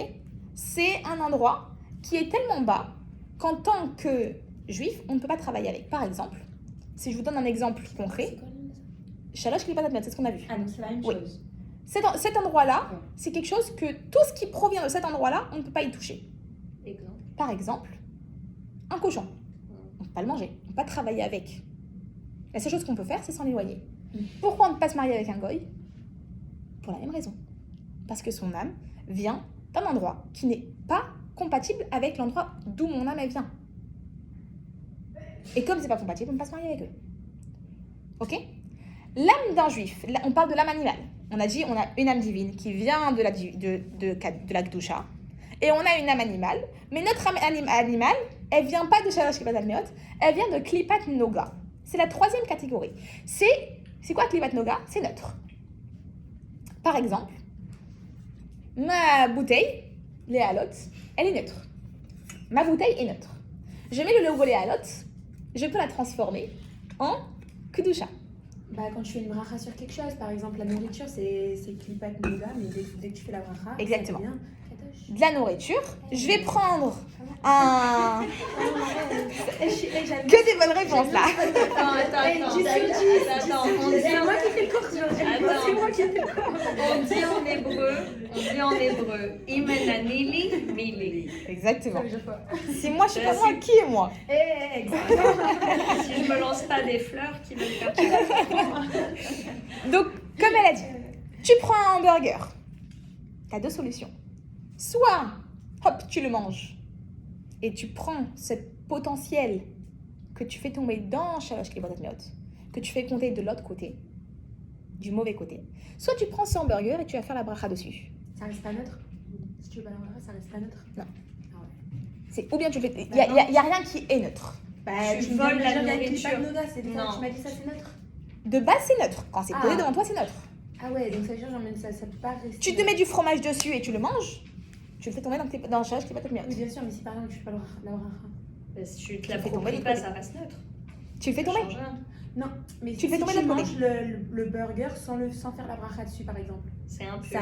C'est un endroit qui est tellement bas qu'en tant que juif, on ne peut pas travailler avec. Par exemple, si je vous donne un exemple concret, C'est quoi le nom de ça? Shalosh Klipot Hatmeot, c'est ce qu'on a vu. Ah, donc c'est la même Oui. chose. Cet endroit-là, c'est quelque chose que tout ce qui provient de cet endroit-là, on ne peut pas y toucher. Exemple. Par exemple, un cochon. On ne peut pas le manger, on ne peut pas travailler avec. La seule chose qu'on peut faire, c'est s'en éloigner. Pourquoi on ne peut pas se marier avec un goy? Pour la même raison. Parce que son âme vient d'un endroit qui n'est pas compatible avec l'endroit d'où mon âme elle vient. Et comme c'est pas compatible, on ne peut pas se marier avec eux. Ok? L'âme d'un juif, on parle de l'âme animale. On a dit on a une âme divine qui vient de la Kedusha. Et on a une âme animale. Mais notre âme animale, elle vient pas de Shalosh Klipot Hatmeot, elle vient de Klipat Noga. C'est la 3e catégorie. C'est quoi Klipat Noga? C'est neutre. Par exemple, ma bouteille, les halot, elle est neutre. Ma bouteille est neutre. Je mets le logo les halot, je peux la transformer en Kedusha. Bah, quand tu fais une bracha sur quelque chose, par exemple la nourriture, c'est Klipat Noga, mais dès que tu fais la bracha, Exactement. ça devient Kadosh. De la nourriture, je vais prendre un... Que des bonnes réponses là. Attends, on dit C'est moi qui fais le cours aujourd'hui. Attends. C'est moi qui fais le cours. on dit en hébreu, Imenanili Mili. Exactement. Si moi je suis pas moi, qui est moi? Exactement. Si je me lance pas des fleurs, qui me faire tirer. Donc, comme elle a dit, tu prends un hamburger. Tu as 2 solutions. Soit, hop, tu le manges et tu prends ce potentiel que tu fais tomber dans Shalosh Klipot Hatmeot, que tu fais compter de l'autre côté, du mauvais côté. Soit tu prends ce hamburger et tu vas faire la bracha dessus. Ça reste pas neutre. Si tu veux pas la bracha, ça reste pas neutre. Non. Ah ouais. C'est ou bien tu fais. Il y a rien qui est neutre. Bah, Tu me voles donnes la déjà avec nourriture. Klipat Noga, c'est Non. tu m'as dit ça, c'est neutre. De base, c'est neutre. Quand c'est posé Ah. devant toi, c'est neutre. Ah ouais, donc ça veut dire j'emmène ça peut pas rester. Tu te mets du fromage dessus et tu le manges. Tu le fais tomber dans Shalosh Klipot Oui, Hatmeot. bien sûr, mais si par exemple tu fais pas la bracha. Si tu te Tu fais tomber l'appropries de pas, côté. ça reste neutre. Tu le fais Ça tomber. change rien. Non, mais Tu le fais si tomber tu de l'autre manges le burger sans faire la bracha dessus, par exemple, C'est impur.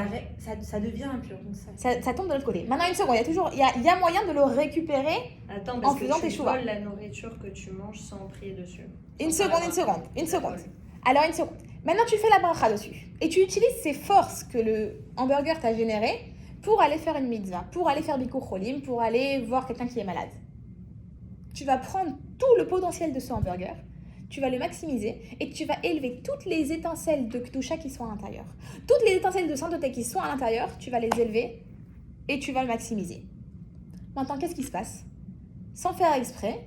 ça devient impur. Donc ça... Ça tombe de l'autre côté. Maintenant, une seconde. Il y a moyen de le récupérer. Attends, En parce faisant que tes tu choux. voles la nourriture que tu manges sans prier dessus. Une Sans faire la seconde. bracha. Alors, une seconde. Maintenant, tu fais la bracha dessus. Et tu utilises ces forces que le hamburger t'a générées pour aller faire une mitzvah, pour aller faire bikur cholim, pour aller voir quelqu'un qui est malade. Tu vas prendre tout le potentiel de ce hamburger, tu vas le maximiser et tu vas élever toutes les étincelles de Kedusha qui sont à l'intérieur. Toutes les étincelles de sainteté qui sont à l'intérieur, tu vas les élever et tu vas le maximiser. Maintenant, qu'est-ce qui se passe? Sans faire exprès,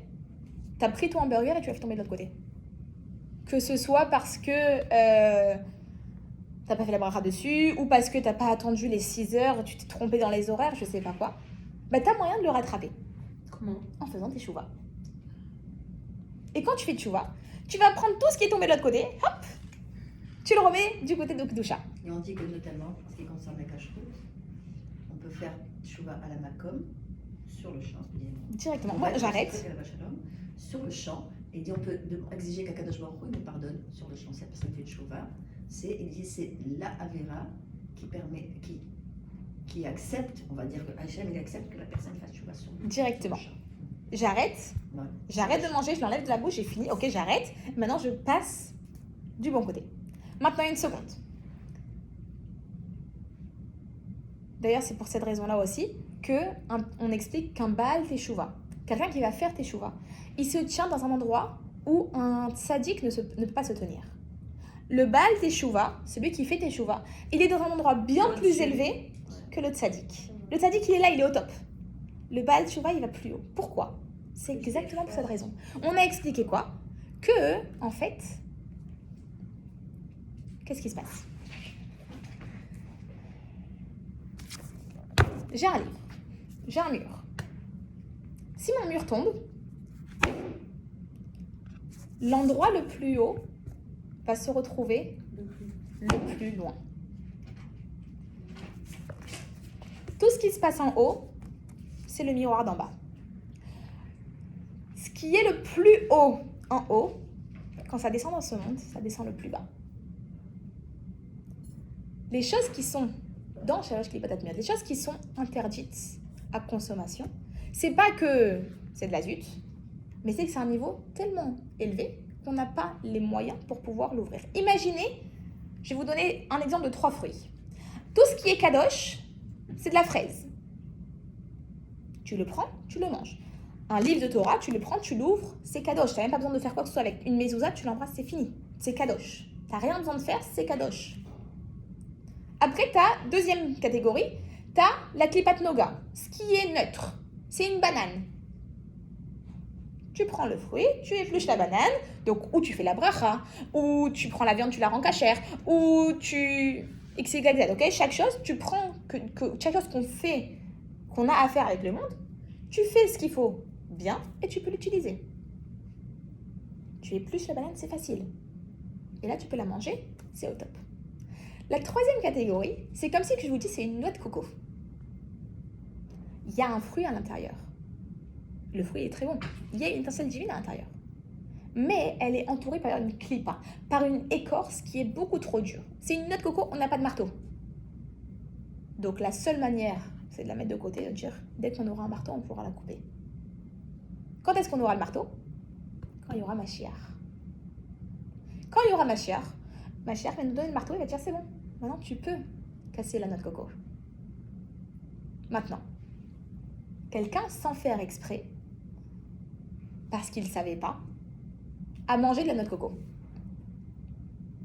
tu as pris ton hamburger et tu vas tomber de l'autre côté. Que ce soit parce que t'as pas fait la bracha dessus, ou parce que t'as pas attendu les 6 heures, tu t'es trompé dans les horaires, je sais pas quoi, bah t'as moyen de le rattraper Comment? en faisant tes chouvas. Et quand tu fais chouvas, tu vas prendre tout ce qui est tombé de l'autre côté, hop, tu le remets du côté de Kedusha. Et on dit que notamment, en ce qui concerne la cache-route, on peut faire chouva à la makom, sur le champ. Directement. On Moi, va être j'arrête. consécré à la Shalom, sur le champ. Et il dit on peut exiger qu'Akadosh Baruch Hu nous pardonne sur le champ. Cette personne fait chouva. Il dit c'est la Avera qui permet, qui qui accepte, on va dire que Hachem, il accepte que la personne fasse chouva sur lui. Directement. Ouais. J'arrête de manger, je l'enlève de la bouche, j'ai fini, ok, j'arrête. Maintenant, je passe du bon côté. Maintenant, une seconde. D'ailleurs, c'est pour cette raison-là aussi qu'on explique qu'un Baal Teshuva, quelqu'un qui va faire Teshuva, il se tient dans un endroit où un tzaddik ne peut pas se tenir. Le Baal Teshuva, celui qui fait Teshuva, il est dans un endroit bien plus élevé que le tzaddik. Le tzaddik, il est là, il est au top. Le Baal Teshuva, il va plus haut. Pourquoi ? C'est exactement pour cette raison. On a expliqué quoi ? Que, en fait, qu'est-ce qui se passe ? J'ai un livre, j'ai un mur. Si mon mur tombe, l'endroit le plus haut va se retrouver le plus loin. Tout ce qui se passe en haut, c'est le miroir d'en bas. Ce qui est le plus haut en haut, quand ça descend dans ce monde, ça descend le plus bas. Les choses qui sont dans Shalosh Klipat Atmiyot, les choses qui sont interdites à consommation, c'est pas que c'est de la zut, mais c'est que c'est un niveau tellement élevé qu'on n'a pas les moyens pour pouvoir l'ouvrir. Imaginez, je vais vous donner un exemple de 3 fruits. Tout ce qui est kadosh, c'est de la fraise. Tu le prends, tu le manges. Un livre de Torah, tu le prends, tu l'ouvres, c'est kadosh. Tu n'as même pas besoin de faire quoi que ce soit avec une mezouza, tu l'embrasses, c'est fini. C'est kadosh. Tu n'as rien besoin de faire, c'est kadosh. Après, tu as deuxième catégorie, tu as la klipat noga, ce qui est neutre. C'est une banane. Tu prends le fruit, tu épluches la banane, donc ou tu fais la bracha, ou tu prends la viande, tu la rends cachère, ou tu... XYZ, ok ? Chaque chose, tu prends, chaque chose qu'on a à faire avec le monde, tu fais ce qu'il faut bien et tu peux l'utiliser. Tu épluches la banane, c'est facile. Et là, tu peux la manger, c'est au top. La troisième catégorie, c'est comme si je vous dis, c'est une noix de coco. Il y a un fruit à l'intérieur. Le fruit est très bon. Il y a une étincelle divine à l'intérieur. Mais elle est entourée par une clipa, par une écorce qui est beaucoup trop dure. C'est une noix de coco, on n'a pas de marteau. Donc la seule manière, c'est de la mettre de côté et de dire, dès qu'on aura un marteau, on pourra la couper. Quand est-ce qu'on aura le marteau ? Quand il y aura Mashiach. Quand il y aura Mashiach va nous donner le marteau, il va dire, c'est bon, maintenant tu peux casser la noix de coco. Maintenant, quelqu'un sans faire exprès, parce qu'il ne savait pas, a mangé de la noix de coco.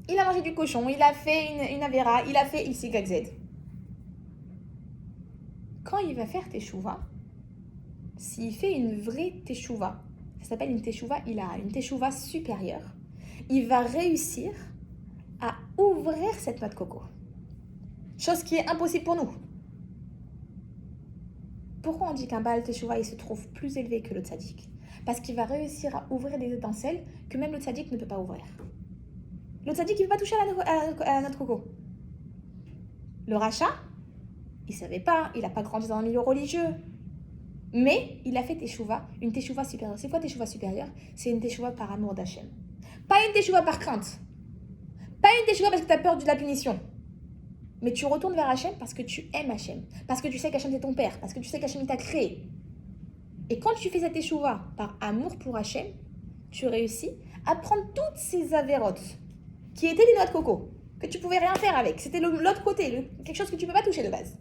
Il a mangé du cochon, il a fait une avéra, il a fait XYZ. Quand il va faire teshuva, s'il fait une vraie teshuva, ça s'appelle une teshuva ilaha, une teshuva supérieure, il va réussir à ouvrir cette noix de coco. Chose qui est impossible pour nous. Pourquoi on dit qu'un Baal Teshuva il se trouve plus élevé que le tzaddik ? Parce qu'il va réussir à ouvrir des étincelles que même le tzaddik ne peut pas ouvrir. Le tzaddik, il ne peut pas toucher à la noix de coco. Le rachat, il ne savait pas, il n'a pas grandi dans un milieu religieux. Mais il a fait teshuva, une teshuva supérieure. C'est quoi teshuva supérieure ? C'est une teshuva par amour d'Hachem. Pas une teshuva par crainte. Pas une teshuva parce que tu as peur de la punition. Mais tu retournes vers Hachem parce que tu aimes Hachem. Parce que tu sais qu'Hachem c'est ton père. Parce que tu sais qu'Hachem t'a créé. Et quand tu fais cette teshuva par amour pour Hachem, tu réussis à prendre toutes ces avérotes qui étaient des noix de coco, que tu pouvais rien faire avec. C'était l'autre côté, quelque chose que tu ne peux pas toucher de base.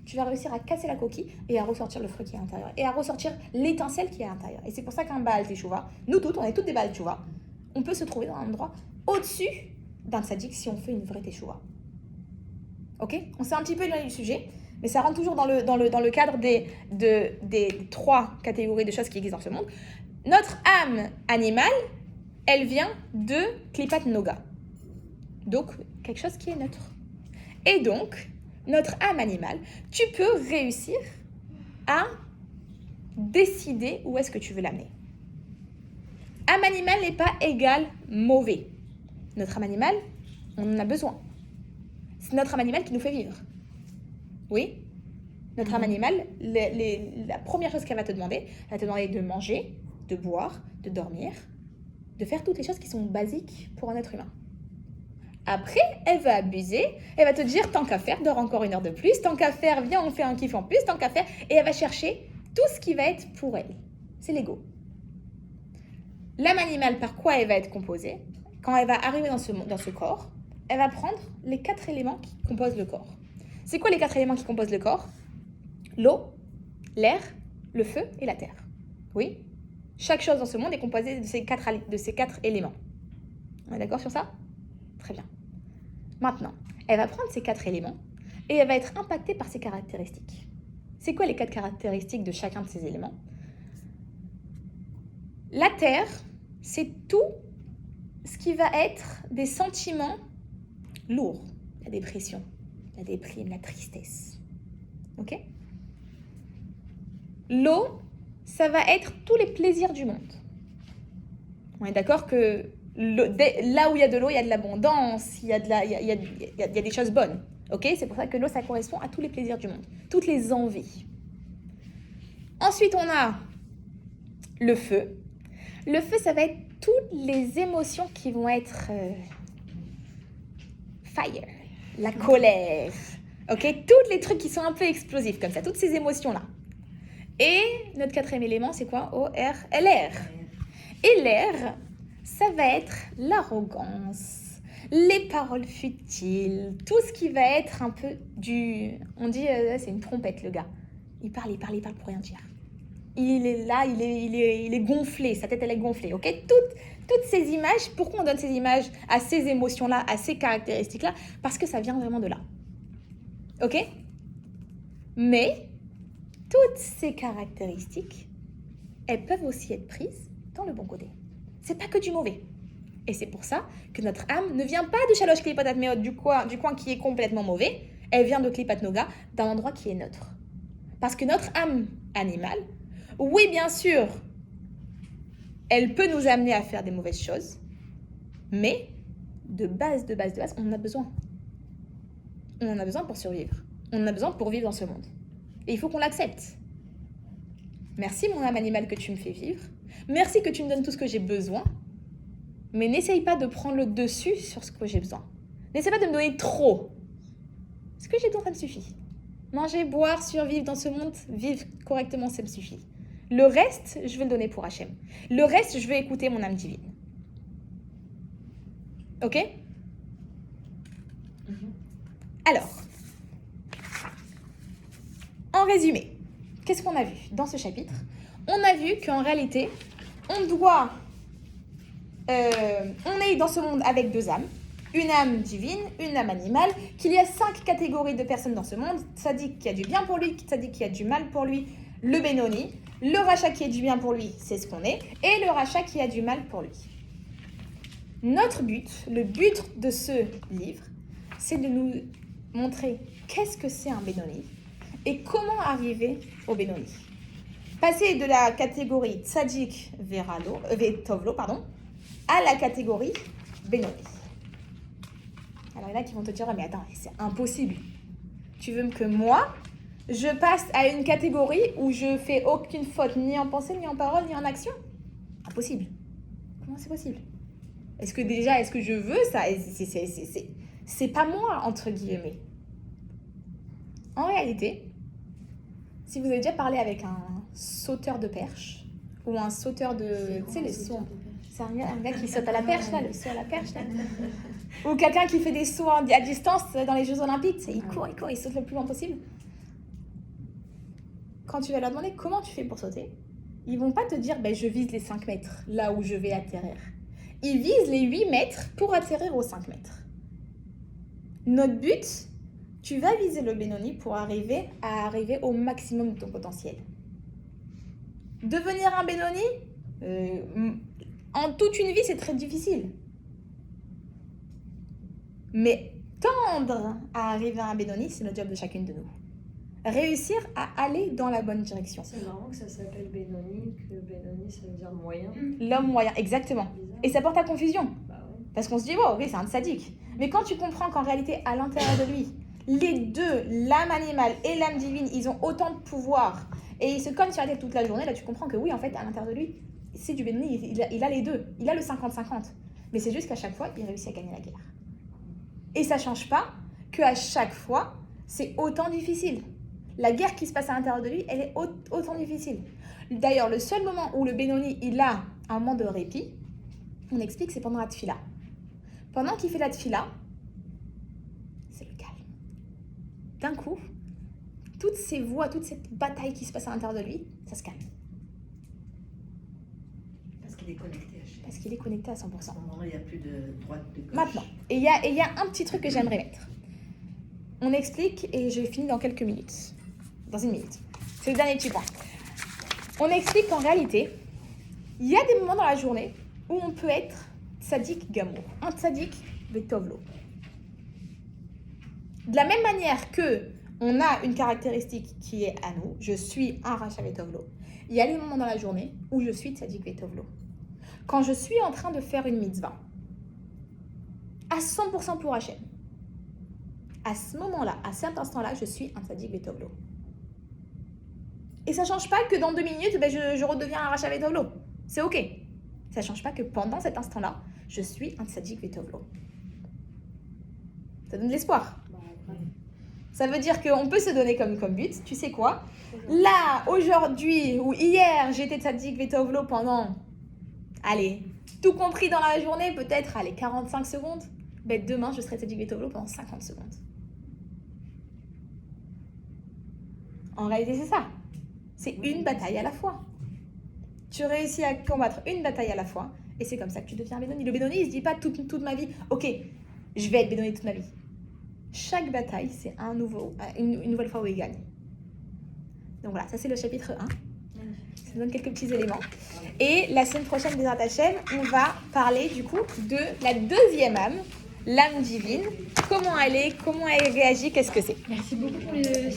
Tu vas réussir à casser la coquille et à ressortir le fruit qui est à l'intérieur. Et à ressortir l'étincelle qui est à l'intérieur. Et c'est pour ça qu'un Baal Teshuva, nous toutes, on est toutes des Baal Teshuva, on peut se trouver dans un endroit au-dessus d'un tzaddik si on fait une vraie teshuva. Ok ? On s'est un petit peu éloigné du sujet, mais ça rentre toujours dans le cadre des 3 catégories de choses qui existent dans ce monde. Notre âme animale, elle vient de Klipat Noga. Donc, quelque chose qui est neutre. Et donc, notre âme animale, tu peux réussir à décider où est-ce que tu veux l'amener. Âme animale n'est pas égale mauvais. Notre âme animale, on en a besoin. C'est notre âme animale qui nous fait vivre. Oui ? Notre âme animale, la première chose qu'elle va te demander, elle va te demander de manger, de boire, de dormir, de faire toutes les choses qui sont basiques pour un être humain. Après, elle va abuser, elle va te dire tant qu'à faire, dors encore 1 heure de plus, tant qu'à faire, viens, on fait un kiff en plus, tant qu'à faire, et elle va chercher tout ce qui va être pour elle. C'est l'ego. L'âme animale, par quoi elle va être composée? Quand elle va arriver dans ce corps, elle va prendre les 4 éléments qui composent le corps. C'est quoi les 4 éléments qui composent le corps? L'eau, l'air, le feu et la terre. Oui? Chaque chose dans ce monde est composée de ces 4 éléments. On est d'accord sur ça? Très bien. Maintenant, elle va prendre ces 4 éléments et elle va être impactée par ces caractéristiques. C'est quoi les 4 caractéristiques de chacun de ces éléments? La terre, c'est tout ce qui va être des sentiments lourds. La dépression, la déprime, la tristesse. Ok? L'eau, ça va être tous les plaisirs du monde. On est d'accord que là où il y a de l'eau, il y a de l'abondance, il y a des choses bonnes. Ok? C'est pour ça que l'eau, ça correspond à tous les plaisirs du monde, toutes les envies. Ensuite, on a le feu. Le feu, ça va être toutes les émotions qui vont être fire, la colère, ok? Tous les trucs qui sont un peu explosifs comme ça, toutes ces émotions-là. Et notre 4e élément, c'est quoi? L'air. Et l'air, ça va être l'arrogance, les paroles futiles, tout ce qui va être un peu on dit, c'est une trompette le gars. Il parle pour rien dire. Il est là, il est gonflé, sa tête elle est gonflée, ok? Toutes ces images, pourquoi on donne ces images à ces émotions-là, à ces caractéristiques-là? Parce que ça vient vraiment de là, ok? Mais toutes ces caractéristiques, elles peuvent aussi être prises dans le bon côté. C'est pas que du mauvais. Et c'est pour ça que notre âme ne vient pas de Shalosh Klipat Atmeot, du coin qui est complètement mauvais, elle vient de Klipat Noga, d'un endroit qui est neutre. Parce que notre âme animale, oui, bien sûr, elle peut nous amener à faire des mauvaises choses, mais de base, on en a besoin. On en a besoin pour survivre. On en a besoin pour vivre dans ce monde. Et il faut qu'on l'accepte. Merci, mon âme animale, que tu me fais vivre. Merci que tu me donnes tout ce que j'ai besoin. Mais n'essaye pas de prendre le dessus sur ce que j'ai besoin. N'essaye pas de me donner trop. Ce que j'ai besoin, ça me suffit. Manger, boire, survivre dans ce monde, vivre correctement, ça me suffit. Le reste, je vais le donner pour Hachem. Le reste, je vais écouter mon âme divine. Ok? Alors, en résumé, qu'est-ce qu'on a vu dans ce chapitre? On a vu qu'en réalité, on est dans ce monde avec 2 âmes. Une âme divine, une âme animale, qu'il y a 5 catégories de personnes dans ce monde. Ça dit qu'il y a du bien pour lui, ça dit qu'il y a du mal pour lui. Le Benoni, le rachat qui est du bien pour lui, c'est ce qu'on est, et le rachat qui a du mal pour lui. Notre but, le but de ce livre, c'est de nous montrer qu'est-ce que c'est un Benoni et comment arriver au Benoni. Passer de la catégorie Tzadik Tovlo, à la catégorie Benoni. Alors il y en a qui vont te dire, mais attends, c'est impossible. Tu veux que moi, je passe à une catégorie où je fais aucune faute, ni en pensée, ni en parole, ni en action? Impossible. Comment c'est possible? Est-ce que je veux ça? C'est pas moi, entre guillemets. En réalité, si vous avez déjà parlé avec un sauteur de perche, ou un sauteur de... Tu sais, les sauts... C'est un gars qui saute à la perche, là, le saut à la perche, là. Ou quelqu'un qui fait des sauts à distance dans les Jeux Olympiques, il court, il saute le plus loin possible. Quand tu vas leur demander comment tu fais pour sauter, ils vont pas te dire je vise les 5 mètres, là où je vais atterrir. Ils visent les 8 mètres pour atterrir aux 5 mètres. Notre but, tu vas viser le Benoni pour arriver au maximum de ton potentiel. Devenir un Benoni, en toute une vie, c'est très difficile. Mais tendre à arriver à un Benoni, c'est le job de chacune de nous. Réussir à aller dans la bonne direction. C'est marrant que ça s'appelle Benoni, que Benoni ça veut dire moyen. L'homme moyen, exactement. Bizarre. Et ça porte à confusion. Bah ouais. Parce qu'on se dit, oh oui, c'est un sadique. Mais quand tu comprends qu'en réalité, à l'intérieur de lui, les deux, l'âme animale et l'âme divine, ils ont autant de pouvoir et ils se cognent sur la tête toute la journée, là tu comprends que oui, en fait, à l'intérieur de lui, c'est du Benoni, il a les deux. Il a le 50-50. Mais c'est juste qu'à chaque fois, il réussit à gagner la guerre. Et ça ne change pas qu'à chaque fois, c'est autant difficile. La guerre qui se passe à l'intérieur de lui, elle est autant difficile. D'ailleurs, le seul moment où le Benoni, il a un moment de répit, on explique, c'est pendant la tfila. Pendant qu'il fait la tfila, c'est le calme. D'un coup, toutes ces voix, toute cette bataille qui se passe à l'intérieur de lui, ça se calme. Parce qu'il est connecté à Hachem. Parce qu'il est connecté à 100%. À ce moment-là, il n'y a plus de droite, de gauche. Maintenant, et il y a un petit truc que j'aimerais mettre. On explique, et je finis dans quelques minutes. Dans une minute. C'est le dernier petit point. On explique qu'en réalité, il y a des moments dans la journée où on peut être tzaddik gamour, un tzaddik vetovlo. De la même manière que on a une caractéristique qui est à nous, je suis un racha vetovlo, il y a des moments dans la journée où je suis tzaddik vetovlo. Quand je suis en train de faire une mitzvah, à 100% pour Hachem, à ce moment-là, à cet instant-là, je suis un tzaddik vetovlo. Et ça ne change pas que dans 2 minutes, je redeviens un racha vetovlo. C'est ok. Ça ne change pas que pendant cet instant-là, je suis un tzaddik vetovlo. Ça donne de l'espoir. Ça veut dire qu'on peut se donner comme but. Tu sais quoi? Là, aujourd'hui ou hier, j'étais tzaddik vetovlo pendant, allez, tout compris dans la journée, peut-être, allez, 45 secondes. Ben, demain, je serai tzaddik vetovlo pendant 50 secondes. En réalité, c'est ça. C'est une bataille à la fois. Tu réussis à combattre une bataille à la fois, et c'est comme ça que tu deviens un Benoni. Le Benoni, il ne se dit pas toute ma vie, ok, je vais être Benoni toute ma vie. Chaque bataille, c'est une nouvelle fois où il gagne. Donc voilà, ça c'est le chapitre 1. Ça donne quelques petits éléments. Et la semaine prochaine, Bezrat Hachem, on va parler du coup de la deuxième âme, l'âme divine. Comment elle est, comment elle réagit, qu'est-ce que c'est. Merci beaucoup pour le